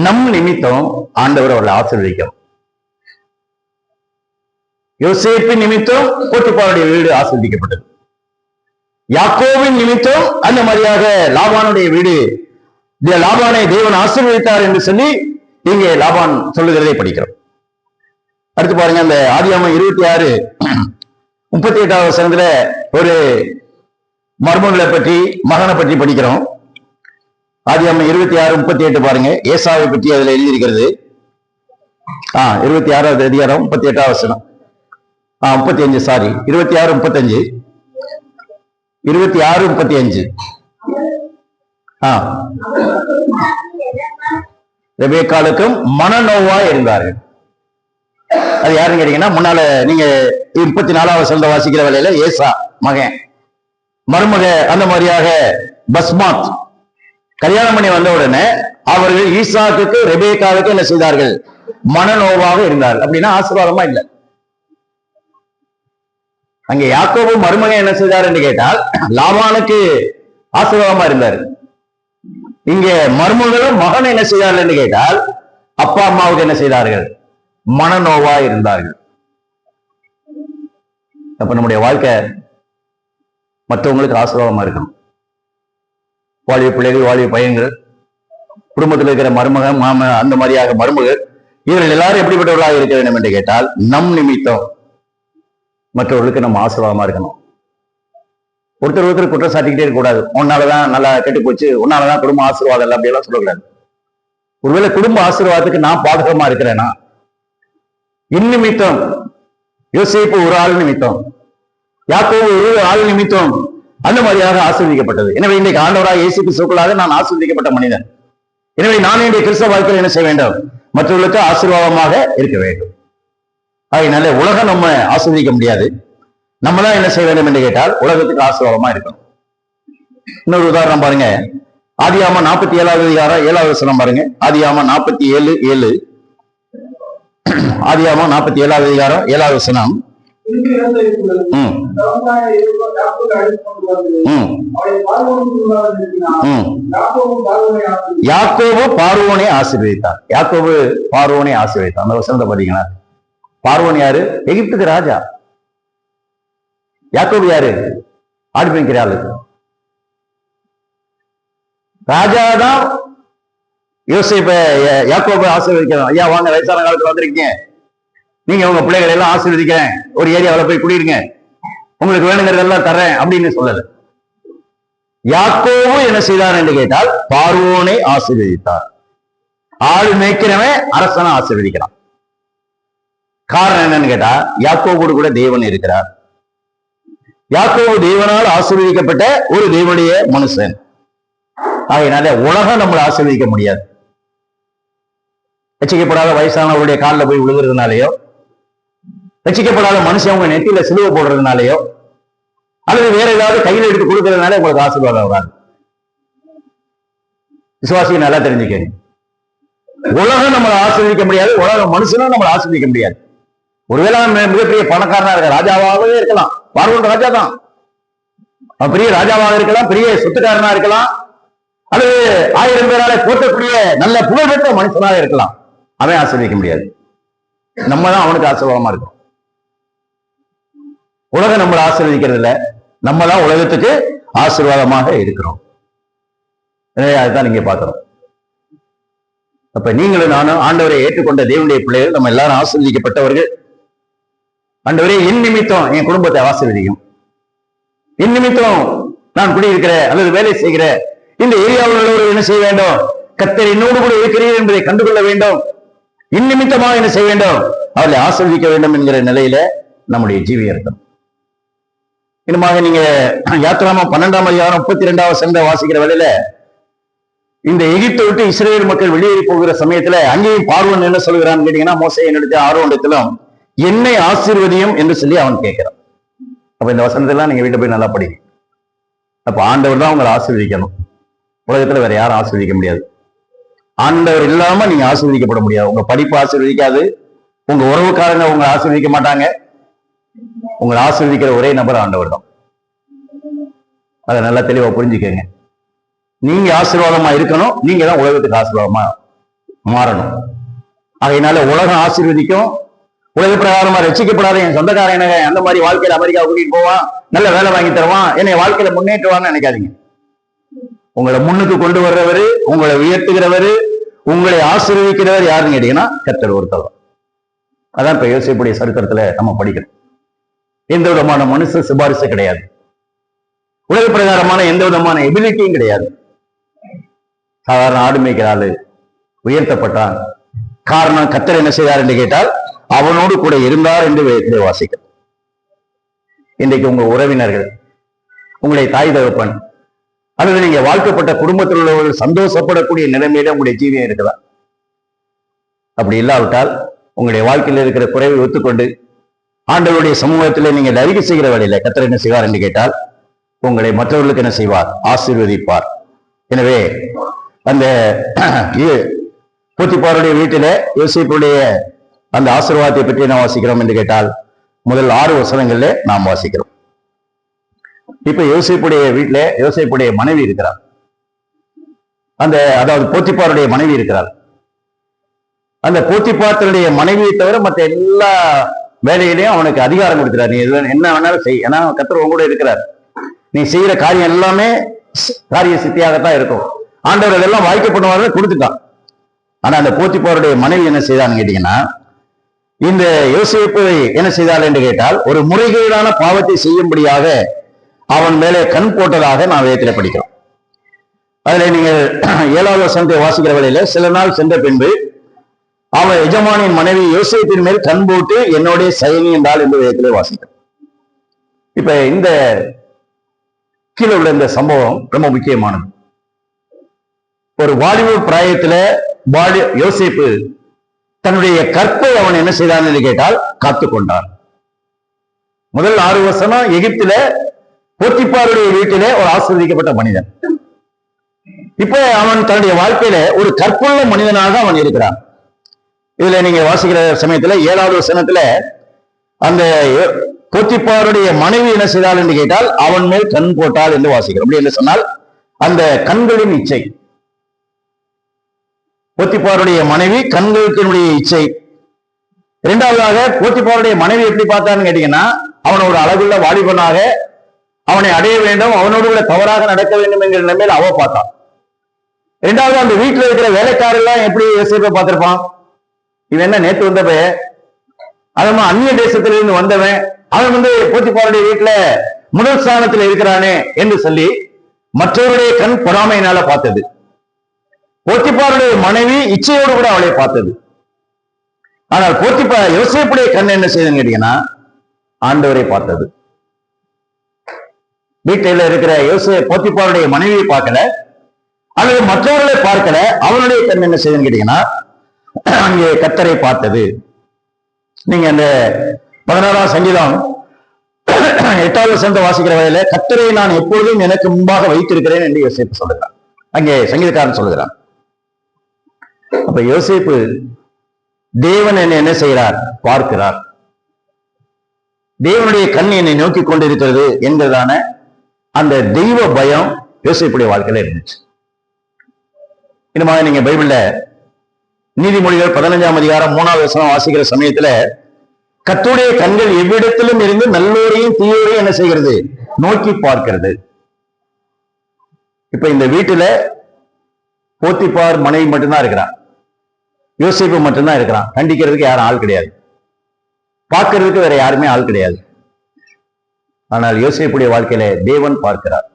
நம் நிமித்தம் ஆண்டவர் அவர்களை ஆசீர்வதிக்கணும். யோசேப்பின் நிமித்தம் போத்திபாருடைய வீடு ஆசீர்வதிக்கப்பட்டது. யாக்கோபின் நிமித்தம் அந்த மாதிரியாக லாபானுடைய வீடு, லாபானை தேவன் ஆசீர்வதித்தார் என்று சொல்லி இங்கே லாபான் சொல்லுகிறதை படிக்கிறோம். அடுத்து பாருங்க, அந்த ஆதியாகமம் 26:38 வசனத்துல ஒரு மர்மங்களை பற்றி, மகனை பற்றி படிக்கிறோம். ஆதியாகமம் 26:38 பாருங்க, ஏசாவை பற்றி அதுல எழுதியிருக்கிறது. 26வது அதிகாரம் 38 வசனம், 35 சாரி 26:35 26:35. ரெபேக்காளுக்கும் மனநோவா இருந்தார்கள். அது யாருன்னு கேட்டீங்கன்னா, முன்னால நீங்க 34வது வசனத்தை வாசிக்கிற வேலையில ஏசா மகன், மருமக அந்த மாதிரியாக பஸ்மாத் கல்யாணம் பண்ணி வந்த உடனே அவர்கள் ஈசாக்குக்கு ரெபேக்காவுக்கு என்ன செய்தார்கள், மனநோவாக இருந்தார்கள். அப்படின்னா ஆசீர்வாதமா இல்லை. அங்கே யாக்கோபு மருமகன் என்ன செய்தார் என்று கேட்டால் லாபானுக்கு ஆசீர்வாதமா இருந்தார். இங்க மருமகளும் மகன் என்ன செய்தார்கள் என்று கேட்டால் அப்பா அம்மாவுக்கு என்ன செய்தார்கள், மனநோவா இருந்தார்கள். அப்ப நம்முடைய வாழ்க்கை மற்றவங்களுக்கு ஆசீர்வாதமா இருக்கணும். வாலிய பிள்ளைகள், வாலிய பையன்கள், குடும்பத்தில் இருக்கிற மருமகன், மாமன், அந்த மாதிரியாக மருமகள், இவர்கள் எல்லாரும் எப்படிப்பட்டவர்களாக இருக்க வேண்டும் என்று கேட்டால் நம் நிமித்தம் மற்றவர்களுக்கு நம்ம ஆசீர்வாதமா இருக்கணும். ஒருத்தர் குற்றம் சாட்டிக்கிட்டே இருக்கக்கூடாது. உன்னாலதான் நல்லா கெட்டு போச்சு, உன்னாலதான் குடும்ப ஆசீர்வாதம் இல்லை, அப்படியெல்லாம் சொல்லக்கூடாது. ஒருவேளை குடும்ப ஆசீர்வாதத்துக்கு நான் பாதகமா இருக்கிறேன்னா, இந்நிமித்தம் யோசேப்பு ஒரு ஆள் நிமித்தம், யாக்கோபு ஒரு ஆள் நிமித்தம் அந்த மாதிரியாக ஆசீர்வதிக்கப்பட்டது. எனவே இன்றைக்கு ஆண்டவராக இயேசு கிறிஸ்துவுக்குள்ளாக நான் ஆசீர்வதிக்கப்பட்ட மனிதன். எனவே நான் என்னுடைய கிறிஸ்தவ வாழ்க்கையில் என்ன செய்ய வேண்டும், மற்றவர்களுக்கு ஆசீர்வாதமாக இருக்க வேண்டும். அதனால உலகம் நம்ம ஆசீர்வதிக்க முடியாது. நம்ம தான் என்ன செய்ய வேண்டும் என்று கேட்டால் உலகத்துக்கு ஆசீர்வாதமா இருக்கணும். இன்னொரு உதாரணம் பாருங்க, ஆதியாகமம் 47வது அதிகாரம் 7வது வசனம் பாருங்க. ஆதியாகமம் 47:7, ஆதியாகமம் 47வது அதிகாரம் 7வது வசனம். யாக்கோபு பார்வோனை ஆசீர்வதித்தார். யாக்கோபு பார்வோனை ஆசீர்வதித்தார். அந்த வசனத்தை பாத்தீங்கன்னா, பார்வோன் யாரு, எகிப்துக்கு ராஜா. யாக்கோபு யாரு, ஆடு மேய்க்கிற ஆளு. ராஜாதான் யோசேப்பை யாக்கோபை ஆசீர்வதிக்கிறோம். ஐயா வாங்க, வயசான காலத்துல வந்திருக்கீங்க, நீங்க உங்க பிள்ளைகளை எல்லாம் ஆசீர்வதிக்கிறேன், ஒரு ஏரியாவில் போய் குடியிருங்க, உங்களுக்கு வேணுங்கிறதெல்லாம் தர்றேன் அப்படின்னு சொல்லல. யாக்கோபு என்ன செய்தார் என்று கேட்டால் பார்வோனை ஆசீர்வதித்தார். ஆடு மேய்க்கிறவன் அரசனை ஆசீர்வதிக்கிறான். காரணம் என்னன்னு கேட்டா, யாக்கோபோடு கூட தேவன் இருக்கிறார். யாக்கோபு தேவனால் ஆசீர்வதிக்கப்பட்ட ஒரு தேவனுடைய மனுஷன். ஆகையினால உலகம் நம்மளை ஆசீர்வதிக்க முடியாது. ரட்சிக்கப்படாத வயசானவருடைய காலில் போய் விழுகிறதுனாலயோ, ரட்சிக்கப்படாத மனுஷன் உங்க நெத்தியில சிலுவை போடுறதுனாலயோ, அல்லது வேற ஏதாவது கையில் எடுத்து கொடுக்கறதுனால உங்களுக்கு ஆசீர்வாதம் வராது. விசுவாசியை நல்லா தெரிஞ்சுக்கங்க. உலகம் நம்மளை ஆசீர்வதிக்க முடியாது, உலக மனுஷனும் நம்மளை ஆசீர்வதிக்க முடியாது. ஒருவேளை மிகப்பெரிய பணக்காரனா இருக்க, ராஜாவாகவே இருக்கலாம், பார்வோன் ராஜா தான், அவன் பெரிய ராஜாவாக இருக்கலாம், பெரிய சொத்துக்காரனா இருக்கலாம், அல்லது 1000 பேரால போற்றக்கூடிய நல்ல புகழ்பெற்ற மனுஷனாக இருக்கலாம். அவன் ஆசீர்வதிக்க முடியாது. நம்ம தான் அவனுக்கு ஆசீர்வாதமா இருக்கும். உலகம் நம்மளை ஆசீர்வதிக்கிறது இல்லை, நம்ம தான் உலகத்துக்கு ஆசீர்வாதமாக இருக்கிறோம். எனவே அதுதான் நீங்க பார்க்கிறோம். அப்ப நீங்களும் நானும் ஆண்டவரை ஏற்றுக்கொண்ட தேவனுடைய பிள்ளைகள், நம்ம எல்லாரும் ஆசீர்வதிக்கப்பட்டவர்கள். ஆண்டவரே, என் நிமித்தம் என் குடும்பத்தை ஆசீர்வதிக்கும், என் நிமித்தம் நான் குடியிருக்கிற அல்லது வேலை செய்கிற இந்த ஏரியாவில் உள்ளவர்கள் என்ன செய்ய வேண்டும்? கர்த்தர் என்னோடு கூட இருக்கிறீர் என்பதை கண்டுகொள்ள வேண்டும். இந்நிமித்தமாக என்ன செய்ய வேண்டும்? அவர்களை ஆசீர்வதிக்க வேண்டும் என்கிற நிலையில நம்முடைய ஜீவியம் இருக்கும். இன்னுமாக நீங்க யாத்திராமம் 12ஆம் அதிகாரம் 32வது வசனத்தை வாசிக்கிற வேளையில, இந்த எகிப்தை விட்டு இஸ்ரேல் மக்கள் வெளியேறி போகிற சமயத்துல அங்கேயும் பார்வோன் என்ன சொல்கிறான்னு கேட்டீங்கன்னா, மோசே என்னிடத்தில் ஆரோனிடத்திலும் என்னை ஆசீர்வதியும் என்று சொல்லி அவன் கேட்கிறான். அப்ப இந்த வசனத்தெல்லாம் நீங்க வீட்டை போய் நல்லா படிங்க. அப்ப ஆண்டவர் தான் உங்களை ஆசீர்வதிக்கணும். உலகத்துல வேற யாரும் ஆசீர்வதிக்க முடியாது. ஆண்டவர் இல்லாம நீங்க ஆசீர்வதிக்கப்பட முடியாது. உங்க படிப்பு ஆசீர்வதிக்காது, உங்க உறவுக்காரங்க உங்களை ஆசீர்வதிக்க மாட்டாங்க. உங்களை ஆசீர்வதிக்கிற ஒரே நபர் ஆண்டவர் தான். அதை நல்லா தெளிவா புரிஞ்சுக்கங்க. நீங்க ஆசீர்வாதமா இருக்கணும், நீங்க தான் உலகத்துக்கு ஆசீர்வாதமா மாறணும். அதனால உலகம் ஆசீர்வதிக்கும். உலக பிரகாரமா ரசிக்கப்படாத என் சொந்தக்காரன் அந்த மாதிரி வாழ்க்கையில அமெரிக்கா கூட்டிட்டு போவான், நல்ல வேலை வாங்கி தருவான், என்னை வாழ்க்கையில முன்னேற்றுவான்னு நினைக்காதீங்க. உங்களை முன்னுக்கு கொண்டு வர்றவரு, உங்களை உயர்த்துகிறவரு, உங்களை ஆசீர்வதிக்கிறவர் யாருன்னு கேட்டீங்கன்னா கர்த்தர் ஒருத்தர். அதான் இப்ப யோசிப்புடைய சரித்திரத்துல நம்ம படிக்கணும். எந்த விதமான மனுஷ சிபாரிசு கிடையாது. உலக பிரகாரமான எந்த விதமான எபிலிட்டியும் கிடையாது. சாதாரண ஆடு மேய்க்கிற ஆளு உயர்த்தப்பட்டான். காரணம் கர்த்தர் என்ன செய்தார் என்று கேட்டால் அவனோடு கூட இருந்தார் என்று வேதத்திலே வாசிக்கிறோம். இன்றைக்கு உங்க உறவினர்கள், உங்களுடைய தாய் தகப்பன் அல்லது நீங்க வாழ்க்கப்பட்ட குடும்பத்தில் உள்ளவர்கள் சந்தோஷப்படக்கூடிய நிலைமையில உங்களுடைய ஜீவியம் இருக்குதா? அப்படி இல்லாவிட்டால் உங்களுடைய வாழ்க்கையில் இருக்கிற குறைவை ஒத்துக்கொண்டு ஆண்டவருடைய சமூகத்தில் நீங்கள் அறிக்கை செய்கிற வேலையில கர்த்தர் என்ன செய்வார் என்று கேட்டால் உங்களை மற்றவர்களுக்கு என்ன செய்வார்? ஆசீர்வதிப்பார். எனவே அந்த போத்திபாருடைய வீட்டில யோசேப்புடைய அந்த ஆசீர்வாதத்தை பற்றி என்ன வாசிக்கிறோம் என்று கேட்டால் முதல் 6 வசனங்கள்ல நாம் வாசிக்கிறோம். இப்ப யோசேப்புடைய வீட்டுல யோசேப்புடைய மனைவி இருக்கிறார். அதாவது போத்திபாருடைய மனைவி இருக்கிறார். அந்த போத்திபாருடைய மனைவியை தவிர மற்ற எல்லா வேலையிலையும் அவனுக்கு அதிகாரம் கொடுக்கிறார். நீ என்ன வேணாலும் செய், ஏன்னா கர்த்தர் உன் கூட இருக்கிறார். நீ செய்யற காரியம் எல்லாமே காரிய சித்தியாகத்தான் இருக்கும். ஆண்டவர் அதெல்லாம் வாய்க்கப்படுவாங்க கொடுத்துட்டான். ஆனா அந்த போத்திபாருடைய மனைவி என்ன செய்தான்னு கேட்டீங்கன்னா, இந்த யோசேப்பு என்ன செய்தாள் என்று கேட்டால் ஒரு முறைகேடான பாவத்தை செய்யும்படியாக அவன் மேலே கண் போட்டதாக நான் வேதத்தில் படிக்கிறோம். அதுல நீங்கள் 7வது வசனத்தை வாசிக்கிற வேளையில, சில நாள் சென்ற பின்பு அவன் எஜமானின் மனைவி யோசேப்பின் மேல் கண் போட்டு என்னுடைய சயனி என்றால் என்று வேதத்திலே வாசிக்கிறோம். இப்ப இந்த கீழே உள்ள இந்த சம்பவம் ரொம்ப முக்கியமானது. ஒரு வாலிப பிராயத்துல யோசேப்பு தன்னுடைய கற்பை அவன் என்ன செய்தான் என்று கேட்டால் காத்துக்கொண்டான். முதல் 6 வசனம் எகிப்தில போத்திபாருடைய வீட்டிலே ஒரு ஆசீர்வதிக்கப்பட்ட மனிதன். இப்ப அவன் தன்னுடைய வாழ்க்கையில ஒரு கற்புள்ள மனிதனாக அவன் இருக்கிறான். இதுல நீங்க வாசிக்கிற சமயத்துல 7வது வசனத்துல அந்த போத்திபாருடைய மனைவி என்ன செய்தாள் என்று கேட்டால் அவன் மேல் கண் போட்டாள் என்று வாசிக்கிறோம். அப்படி என்று சொன்னால் அந்த கண்களின் இச்சை, போத்திபாருடைய மனைவி கண்களுக்கினுடைய இச்சை. இரண்டாவதாக போத்திபாருடைய மனைவி எப்படி பார்த்தான்னு கேட்டீங்கன்னா, அவன் ஒரு அழகுள்ள வாலிபனாக அவனை அடைய வேண்டும், அவனோடு கூட தவறாக நடக்க வேண்டும் என்கிற நிலைமையில் அவ பார்த்தான். இரண்டாவது அந்த வீட்டுல இருக்கிற வேலைக்காரெல்லாம் எப்படி யோசிப்பை பார்த்திருப்பான், இவன் என்ன நேற்று வந்தப்ப அதமா அந்நிய தேசத்திலிருந்து வந்தவன், அவன் போத்திபாருடைய வீட்டுல முதல் ஸ்தானத்தில் இருக்கிறானே என்று சொல்லி மற்றவருடைய கண் பொறாமையினால பார்த்தது. போத்திபாருடைய மனைவி இச்சையோடு கூட அவளை பார்த்தது. ஆனால் யோசேப்புடைய கண் என்ன செய்யுதுன்னு கேட்டீங்கன்னா ஆண்டவரை பார்த்தது. வீட்டில இருக்கிற போத்திபாருடைய மனைவியை பார்க்கல அல்லது மற்றவர்களை பார்க்கல, அவனுடைய கண் என்ன செய்யுதுன்னு கேட்டீங்கன்னா அங்கே கர்த்தரை பார்த்தது. நீங்க அந்த 16ஆம் சங்கீதம் 8வது வசனத்தை வாசிக்கிற வகையில கர்த்தரை நான் எப்பொழுதும் எனக்கு முன்பாக வைத்திருக்கிறேன் என்று யோசேப்பு சொல்லுகிறான். அங்கே சங்கீதக்காரன் சொல்லுகிறான். அப்ப யோசேப்பு தேவன் என்னை என்ன செய்கிறார்? பார்க்கிறார். தேவனுடைய கண் என்னை நோக்கி கொண்டிருக்கிறது என்கிறதான அந்த தெய்வ பயம் யோசேப்புடைய வாழ்க்கையில இருந்துச்சு. இன்னுமாக நீங்க பைபிள்ல நீதிமொழிகள் 15ஆம் அதிகாரம் 3வது வசனம் வாசிக்கிற சமயத்துல கர்த்தருடைய கண்கள் எவ்விடத்திலும் இருந்து நல்லோரையும் தீயோரையும் என்ன செய்கிறது? நோக்கி பார்க்கிறது. இப்ப இந்த வீட்டுல போத்திபார் மனைவி மட்டும்தான் இருக்கிறான், யோசேப்பு மட்டும்தான் இருக்கிறான். கண்டிக்கிறதுக்கு யாரும் ஆள் கிடையாது, பார்க்கிறதுக்கு வேற யாருமே ஆள் கிடையாது. ஆனால் யோசேப்புடைய வாழ்க்கையில தேவன் பார்க்கிறார்.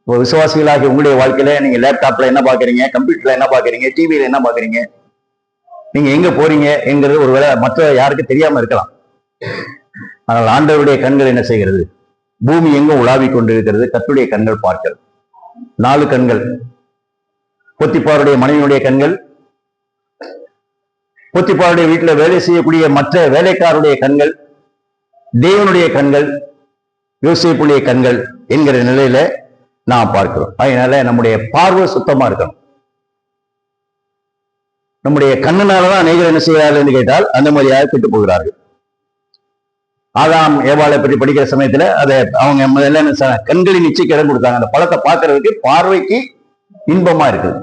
இப்போ விசுவாசிகளாகி உங்களுடைய வாழ்க்கையில நீங்க லேப்டாப்ல என்ன பாக்குறீங்க, கம்ப்யூட்டர்ல என்ன பாக்குறீங்க, டிவியில என்ன பாக்குறீங்க, நீங்க எங்க போறீங்க என்கிறது ஒருவேளை மற்ற யாருக்கு தெரியாம இருக்கலாம். ஆனால் ஆண்டவருடைய கண்கள் என்ன செய்கிறது? பூமி எங்கும் உலாவிக் கொண்டிருக்கிறது, கர்த்தருடைய கண்கள் பார்க்கிறது. 4 கண்கள். பொத்திப்பாருடைய மனைவியுடைய கண்கள், பொத்திப்பாருடைய வீட்டில் வேலை செய்யக்கூடிய மற்ற வேலைக்காரருடைய கண்கள், தேவனுடைய கண்கள், யோசேப்புடைய கண்கள் என்கிற நிலையில நாம் பார்க்கிறோம். அதனால நம்முடைய பார்வை சுத்தமா இருக்கணும். நம்முடைய கண்ணுனாலதான் அநேகர் என்ன செய்கிறார்கள் என்று கேட்டால் அந்த மாதிரியாக கெட்டு போகிறார்கள். ஆதாம் ஏவாளை பற்றி படிக்கிற சமயத்துல அதை அவங்க முதல்ல கண்களின் இச்சைக்கு இடம் கொடுத்தாங்க. அந்த பழத்தை பார்க்கறதுக்கு பார்வைக்கு இன்பமா இருக்குது,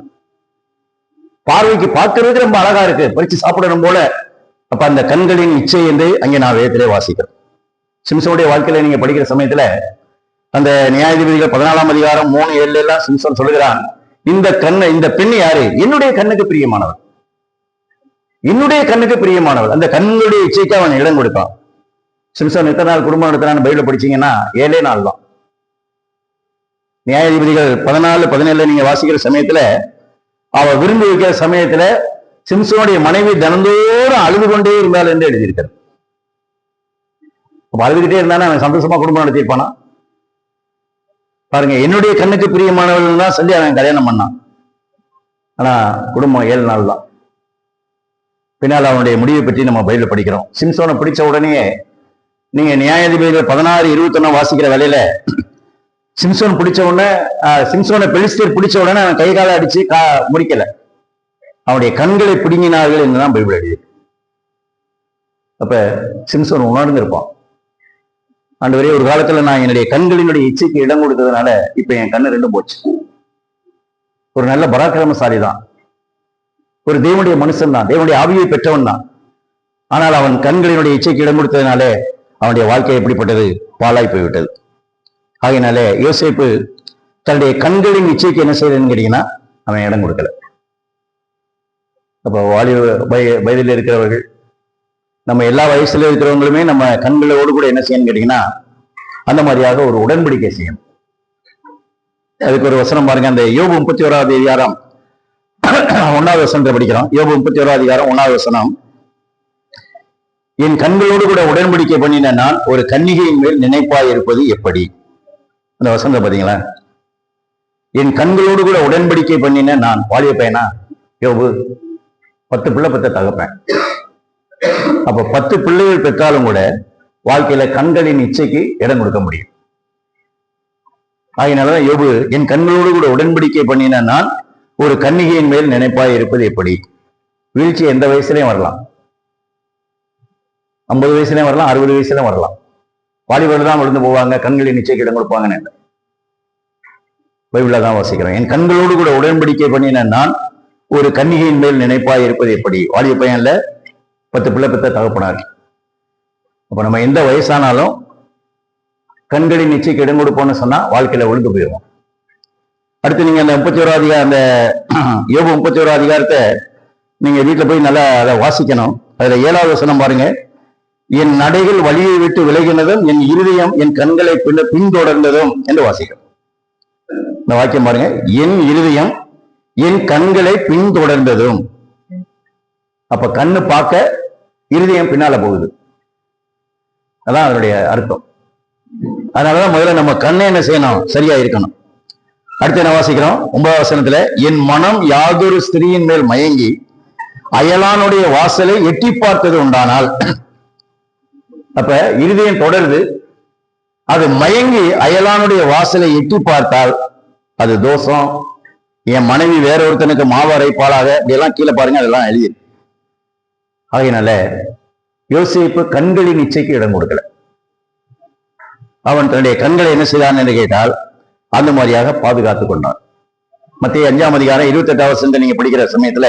பார்வைக்கு பார்க்கறதுக்கு ரொம்ப அழகா இருக்கு, பறிச்சு சாப்பிடணும் போல. அப்ப அந்த கண்களின் இச்சை என்று அங்கே நான் வேதத்திலே வாசிக்கிறேன். சிம்சனுடைய வாழ்க்கையில நீங்க படிக்கிற சமயத்துல அந்த நியாயாதிபதிகள் 14ஆம் அதிகாரம் 3:7 எல்லாம் சிம்சன் சொல்லுகிறான், இந்த பெண் யாரு? என்னுடைய கண்ணுக்கு பிரியமானவள், என்னுடைய கண்ணுக்கு பிரியமானவள். அந்த கண்களுடைய இச்சைக்கு அவன் இடம் கொடுத்தான். சிம்சன் எத்தனை நாள் குடும்பம் நடத்தினான்னு பைபிள்ல படிச்சீங்கன்னா 7 நாள் தான். நியாயாதிபதிகள் 14-17 நீங்க வாசிக்கிற சமயத்துல அவ விரும்பி வைக்கிற சமயத்துல சிம்சனுடைய மனைவி தினந்தோறும் அழுது கொண்டே இருந்தாள் என்று எழுதியிருக்கிறார். அப்ப அழுதுகிட்டே இருந்தானே அவன் சந்தோஷமா குடும்பம் நடத்தியிருப்பானா? பாருங்க, என்னுடைய கண்ணுக்கு பிரியமானவர்கள் தான் சொல்லி அவன் கல்யாணம் பண்ணான். ஆனா குடும்பம் 7 நாள் தான். பின்னால் அவனுடைய முடிவை பற்றி நம்ம பைபிள்ல படிக்கிறோம். சிம்சோனை பிடிச்ச உடனே நீங்க நியாயாதிபதிகள் 16-21 வாசிக்கிற வேலையில சிம்சோன் பிடிச்ச உடனே சிம்சோனை பெலிஸ்தர் பிடிச்ச உடனே அவன் கை காலை அடிச்சு முடிக்கல, அவனுடைய கண்களை பிடுங்கினார்கள் என்றுதான் பைபிள் எழுதியிருக்கு. அப்ப சிம்சோன் உணர்ந்திருப்பான், ஆண்டவரே ஒரு காலத்துல நான் என்னுடைய கண்களினுடைய இச்சைக்கு இடம் கொடுத்ததுனால இப்ப என் கண்ணு 2 போச்சு. ஒரு நல்ல பராக்கிரமசாலி தான், ஒரு தேவனுடைய மனுஷன் தான், தேவனுடைய ஆவியை பெற்றவன் தான். ஆனால் அவன் கண்களினுடைய இச்சைக்கு இடம் கொடுத்ததுனாலே அவனுடைய வாழ்க்கை எப்படிப்பட்டது? பாழாய் போய்விட்டது. ஆகையினாலே யோசேப்பு தன்னுடைய கண்களின் இச்சைக்கு என்ன செய்யறதுன்னு கேட்டீங்கன்னா அவன் இடம் கொடுக்கல. அப்ப வயதில் இருக்கிறவர்கள், நம்ம எல்லா வயசுல இருக்கிறவங்களுமே நம்ம கண்களோடு கூட என்ன செய்யணும்னு கேட்டீங்கன்னா அந்த மாதிரியாக ஒரு உடன்படிக்கை செய்யணும். அதுக்கு ஒரு வசனம் பாருங்க, அந்த யோபு 31ஆம் அதிகாரம் 1வது வசனத்தை படிக்கிறோம். யோபு 31ஆம் அதிகாரம் 1வது வசனம், என் கண்களோடு கூட உடன்படிக்கை பண்ணின நான் ஒரு கன்னிகையின் மேல் நினைப்பாய் இருப்பது எப்படி? அந்த வசனத்தை பாத்தீங்களா? என் கண்களோடு கூட உடன்படிக்கை பண்ணின நான், வாலிய பையனா யோபு, 10 பிள்ளை பெற்ற தகப்பேன். அப்ப 10 பிள்ளைகள் பெற்றாலும் கூட வாழ்க்கையில கண்களின் இச்சைக்கு இடம் கொடுக்க முடியும். அதனாலதான் யோபு, என் கண்களோடு கூட உடன்படிக்கை பண்ணின நான் ஒரு கன்னிகையின் மேல் நினைப்பாய் இருப்பது எப்படி? வீழ்ச்சி எந்த வயசுலயும் வரலாம், 50 வயசுலயும் வரலாம், 60 வயசுலயும் வரலாம். வாலிபர்கள் தான் விழுந்து போவாங்க, கண்களின் நிச்சயக்கு இடம் கொடுப்பாங்கன்னு பைபிள்ல தான் வாசிக்கிறேன். என் கண்களோடு கூட உடன்படிக்கை பண்ணின நான் ஒரு கன்னிகையின் மேல் நினைப்பாய் இருப்பது எப்படி? வாலிப பையன்ல 10 பிள்ளை பெற்ற தகப்பனார். அப்ப நம்ம எந்த வயசானாலும் கண்களின் நிச்சயக்கு இடம் கொடுப்போம்னு சொன்னா வாழ்க்கையில விழுந்து போயிடுவோம். அடுத்து நீங்க அந்த 31ஆம் அதிகாரம், அந்த யோபு 31ஆம் அதிகாரத்தை நீங்க வீட்டுல போய் நல்லா அதை வாசிக்கணும். அதுல 7வது வசனம் பாருங்க, என் நடைகள் வழியை விட்டு விலகினதும் என் இருதயம் என் கண்களை பின்தொடர்ந்ததும் என்று வாசிக்கும். இந்த வாக்கியம் பாருங்க, என் இருதயம் என் கண்களை பின்தொடர்ந்ததும். அப்ப கண்ணு பார்க்க இருதயம் பின்னால போகுது, அதான் அதனுடைய அர்த்தம். அதனாலதான் முதல்ல நம்ம கண்ணை என்ன செய்யணும்? சரியா இருக்கணும். அடுத்து என்ன வாசிக்கிறோம்? 9வது வசனத்துல, என் மனம் யாதொரு ஸ்திரீயின் மேல் மயங்கி அயலானுடைய வாசலை எட்டி பார்த்தது உண்டானால். அப்ப இருதயம் தொடருது, அது மயங்கி அயலானுடைய வாசலை எட்டி பார்த்தால் அது தோஷம். என் மனைவி வேற ஒருத்தனுக்கு மாவு அரைப்பாளாக, இப்படியெல்லாம் கீழே பாருங்க, அதெல்லாம் எழுதி. ஆகையினால யோசேப்பு கண்களின் இச்சைக்கு இடம் கொடுக்கல. அவன் தன்னுடைய கண்களை என்ன செய்தான் என்று கேட்டால் அந்த மாதிரியாக பாதுகாத்துக் கொண்டான். மத்திய 5ஆம் அதிகாரம் 28வது வசனத்தை நீங்க படிக்கிற சமயத்துல,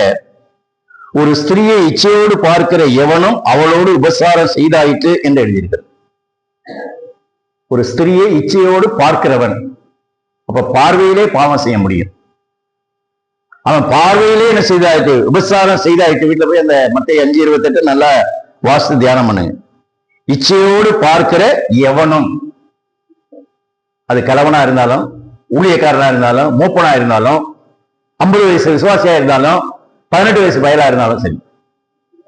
ஒரு ஸ்திரியை இச்சையோடு பார்க்கிற எவனும் அவளோடு உபசாரம் செய்தாயிற்று என்று எழுதியிருக்கிறது. ஒரு ஸ்திரியை இச்சையோடு பார்க்கிறவன், அப்ப பார்வையிலே பாவம் செய்ய முடியும். அவன் பார்வையிலே என்ன செய்தாயிட்டு? உபசாரம் செய்தாயிட்டு. வீட்டுல போய் அந்த மத்திய 5:28 நல்லா வாசித்து தியானம் பண்ணுங்க. இச்சையோடு பார்க்கிற எவனும், அது கிழவனா இருந்தாலும் ஊழியக்காரனா இருந்தாலும், மூப்பனா இருந்தாலும், 50 வயசு விசுவாசியா இருந்தாலும், 18 வயசு பயலா இருந்தாலும் சரி,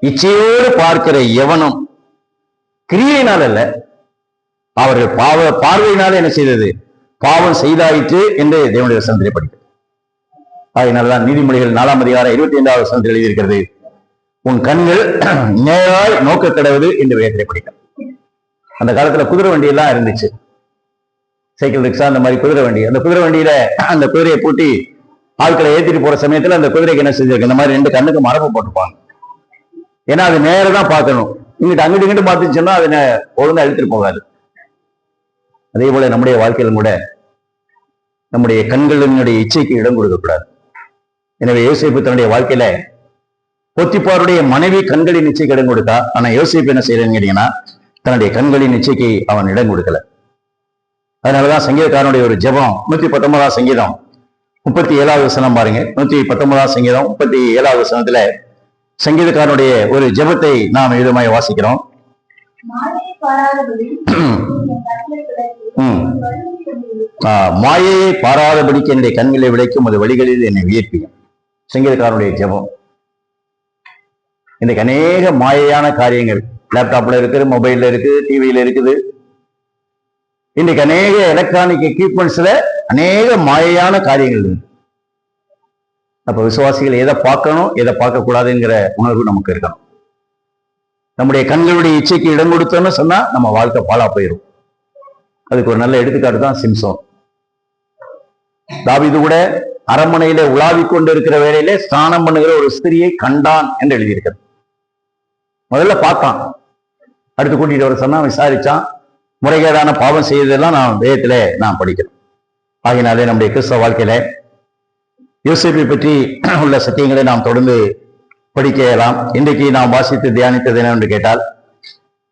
இச்சையோடு பார்க்கிற எவனும் கிரியையினால் அல்ல, அவர்கள் பார்வையினால என்ன செய்தது, பாவம் செய்தாயிற்று என்று தேவனுடைய வசனத்திலே படிக்கிறது. அதனாலதான் நீதிமொழிகள் 4ஆம் அதிகாரம் 25வது வசனத்தில் எழுதியிருக்கிறது, உன் கண்கள் நேராய் நோக்க கடவுது என்று வேதத்திலே படிக்கிறது. அந்த காலத்துல குதிரை வண்டி எல்லாம் இருந்துச்சு, சைக்கிள் ரிக்ஷா, அந்த மாதிரி குதிரை வண்டி. அந்த குதிரை வண்டியில அந்த குதிரையை பூட்டி ஆட்களை ஏற்றிட்டு போற சமயத்துல அந்த குதிரைக்கு என்ன செஞ்சிருக்கு, இந்த மாதிரி 2 கண்ணுக்கு மரபு போட்டுப்பாங்க. ஏன்னா அது நேரம் தான் பார்க்கணும், இங்கிட்டு அங்கிட்டு இங்கிட்டு பார்த்துச்சுன்னா அது ஒழுங்கா இழுத்துட்டு போகாது. அதே போல நம்முடைய வாழ்க்கையிலும் கூட நம்முடைய கண்களினுடைய இச்சைக்கு இடம் கொடுக்கக்கூடாது. எனவே யோசேப்பு தன்னுடைய வாழ்க்கையில போத்திபாருடைய மனைவி கண்களின் இச்சைக்கு இடம் கொடுத்தா, ஆனா யோசேப்பு என்ன செய்யறேன்னு கேட்டீங்கன்னா தன்னுடைய கண்களின் இச்சைக்கு அவன் இடம் கொடுக்கல. அதனாலதான் சங்கீதக்காரனுடைய ஒரு ஜெபம் 119ஆம் சங்கீதம் 37வது வசனம் பாருங்க. 119ஆம் சங்கீதம் 37வது வசனத்துல சங்கீதக்காரனுடைய ஒரு ஜெபத்தை நாம் விதமாய் வாசிக்கிறோம். மாயையை பாராதபடிக்கு என்னுடைய கண்களை விளைக்கும் அது வழிகளில் என்னை உயர்ப்பியும். சங்கீதக்காரனுடைய ஜெபம். இன்றைக்கு அநேக மாயையான காரியங்கள் லேப்டாப்ல இருக்குது, மொபைல்ல இருக்குது, டிவியில இருக்குது. இன்றைக்கு அநேக எலக்ட்ரானிக் எக்யூப்மெண்ட்ஸ்ல அநேக மாயையான காரியங்கள் இருக்கு. அப்ப விசுவாசிகள் எதை பார்க்கணும், எதை பார்க்க கூடாதுங்கிற உணர்வு நமக்கு இருக்கணும். நம்முடைய கண்களுடைய இச்சைக்கு இடம் கொடுத்தோம்னு சொன்னா நம்ம வாழ்க்கை பாழா போயிடும். அதுக்கு ஒரு நல்ல எடுத்துக்காட்டு தான் சிம்சோன். தாவீது கூட அரண்மனையில உலாவிக் கொண்டு இருக்கிற வேளையில ஸ்நானம் பண்ணுகிற ஒரு ஸ்திரியை கண்டான் என்று எழுதியிருக்கிறது. முதல்ல பார்த்தான், அடுத்து கூட்டிட்டு வர சொன்னா விசாரிச்சான். முறைகேடான பாவம் செய்ததெல்லாம் நான் வேதத்திலே நான் படிக்கிறேன். ஆகினாலே நம்முடைய கிறிஸ்தவ வாழ்க்கையில யோசேப்பை பற்றி உள்ள சத்தியங்களை நாம் தொடர்ந்து படிக்கலாம். இன்றைக்கு நாம் வாசித்து தியானித்தது என்னவென்று கேட்டால்,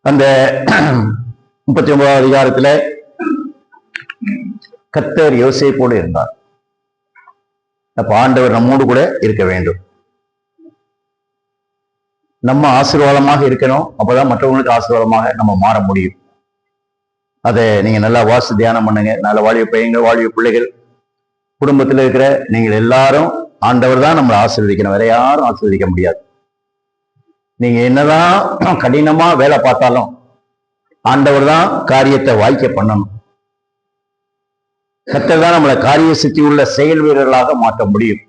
அந்த 39வது அதிகாரத்துல கர்த்தர் யோசேப்போடு இருந்தார். அப்ப ஆண்டவர் நம்மோடு கூட இருக்க வேண்டும். நம்ம ஆசீர்வாதமாக இருக்கணும், அப்பதான் மற்றவங்களுக்கு ஆசீர்வாதமாக நம்ம மாற முடியும். அதை நீங்க நல்லா வாசி தியானம் பண்ணுங்க. நல்ல வாலிப பையங்கள், வாலிப பிள்ளைகள், குடும்பத்தில் இருக்கிற நீங்கள் எல்லாரும் ஆண்டவர் தான் நம்மளை ஆசீர்வதிக்கணும், வேற யாரும் ஆசீர்வதிக்க முடியாது. நீங்க என்னதான் கடினமா வேலை பார்த்தாலும் ஆண்டவர் தான் காரியத்தை வாய்க்க பண்ணணும். கர்த்தர் தான் நம்மளை காரிய சித்தி உள்ள செயல் வீரர்களாக மாற்ற முடியும்.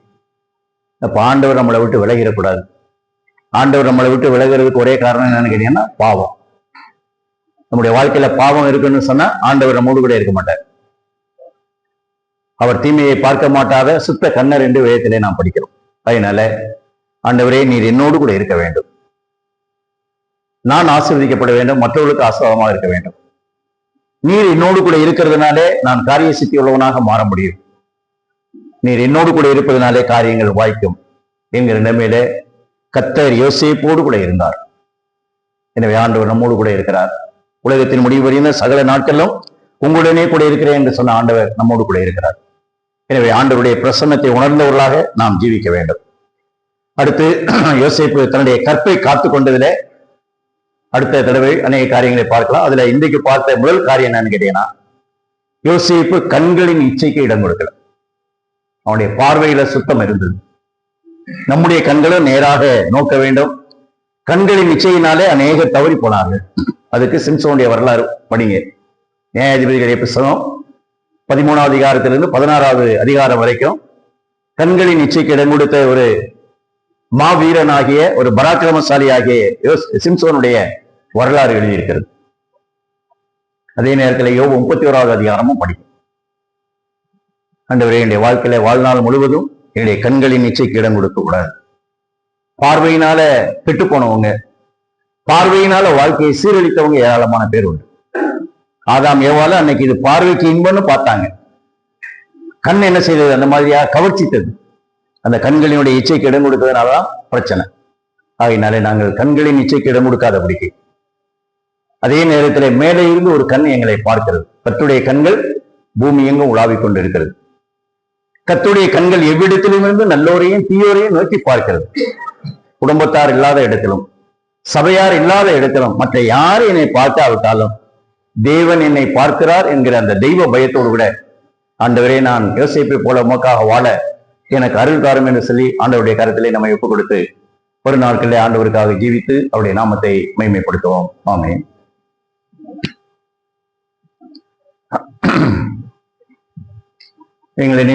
அப்ப ஆண்டவர் நம்மளை விட்டு விலகிடக்கூடாது. ஆண்டவர் நம்மளை விட்டு விலகிறதுக்கு ஒரே காரணம் என்னன்னு கேட்டீங்கன்னா பாவம். நம்முடைய வாழ்க்கையில பாவம் இருக்குன்னு சொன்னா ஆண்டவர் நம்மோடு கூட இருக்க மாட்டார். அவர் தீமையை பார்க்க மாட்டாத சுத்த கண்ணர் என்று வேதத்திலே நாம் படிக்கிறோம். அதனால ஆண்டவரே நீர் என்னோடு கூட இருக்க வேண்டும், நான் ஆசீர்வதிக்கப்பட வேண்டும், மற்றவர்களுக்கு ஆசீர்வாதமாக இருக்க வேண்டும். நீர் என்னோடு கூட இருக்கிறதுனாலே நான் காரிய சித்தி உள்ளவனாக மாற முடியும். நீர் என்னோடு கூட இருப்பதனாலே காரியங்கள் வாய்க்கும் என்கிற நிலைமையில கர்த்தர் யோசேப்போடு கூட இருந்தார். எனவே ஆண்டவர் நம்மோடு கூட இருக்கிறார். உலகத்தின் முடிவு வரையும் சகல நாட்களிலும் உங்களுடனே கூட இருக்கிறேன் என்று சொன்ன ஆண்டவர் நம்மோடு கூட இருக்கிறார். எனவே ஆண்டவருடைய பிரசன்னத்தை உணர்ந்தவர்களாக நாம் ஜீவிக்க வேண்டும். அடுத்து யோசேப்பு தன்னுடைய கற்பை காத்து கொண்டதிலே அடுத்த தடவை அநேக காரியங்களை பார்க்கலாம். அதுல இன்றைக்கு பார்த்த முதல் காரியம் என்னன்னு கேட்டீங்கன்னா, யோசேப்பு கண்களின் இச்சைக்கு இடம் கொடுக்கல. அவனுடைய பார்வையில சுத்தம் இருந்தது. நம்முடைய கண்களும் நேராக நோக்க வேண்டும். கண்களின் இச்சையினாலே அநேக தவறி போனார்கள். அதுக்கு சிம்சோனுடைய வரலாறு படிங்க. நியாயாதிபதிகளுடைய புத்தகம் 13வது அதிகாரத்திலிருந்து 16வது அதிகாரம் வரைக்கும் கண்களின் இச்சைக்கு இடம் கொடுத்த ஒரு மாவீரனாகிய ஒரு பராக்கிரமசாலி ஆகிய சிம்சோனுடைய வரலாறு எழுதியிருக்கிறது. அதே நேரத்தில் யோபு 31வது அதிகாரமும் படிக்கும். ஆண்டவரே, என்னுடைய வாழ்க்கையில வாழ்நாள் முழுவதும் என்னுடைய கண்களின் இச்சைக்கு இடம் கொடுக்க கூடாது. பார்வையினால கெட்டு போனவங்க, பார்வையினால வாழ்க்கையை சீரழித்தவங்க ஏராளமான பேர் உண்டு. ஆதாம் ஏவால அன்னைக்கு இது பார்வைக்கு இன்பம்னு பார்த்தாங்க. கண் என்ன செய்தது? அந்த மாதிரியா கவர்ச்சித்தது. அந்த கண்களினுடைய இச்சைக்கு இடம் கொடுத்ததுனாலதான் பிரச்சனை. ஆகினாலே நாங்கள் கண்களின் இச்சைக்கு இடம் கொடுக்காதபடிக்கு, அதே நேரத்தில் மேலே இருந்து ஒரு கண் எங்களை பார்க்கிறது. கர்த்தருடைய கண்கள் பூமி எங்கும் உலாவிக் கொண்டு இருக்கிறது. கர்த்தருடைய கண்கள் எவ்விடத்திலும் இருந்து நல்லோரையும் தீயோரையும் நோக்கி பார்க்கிறது. குடும்பத்தார் இல்லாத இடத்திலும், சபையார் இல்லாத இடத்திலும், மற்ற யார் என்னை பார்க்காவிட்டாலும் தேவன் என்னை பார்க்கிறார் என்கிற அந்த தெய்வ பயத்தோடு கூட ஆண்டவரே, நான் யோசேப்பை போல உமக்காக வாழ எனக்கு அருள் தாரும் என்று சொல்லி ஆண்டவருடைய கருத்திலே நம்மை ஒப்புக் கொடுத்து ஒரு நாட்களிலே ஆண்டவருக்காக ஜீவித்து அவருடைய நாமத்தை மகிமைப்படுத்துவோம். ஆமென். எங்களை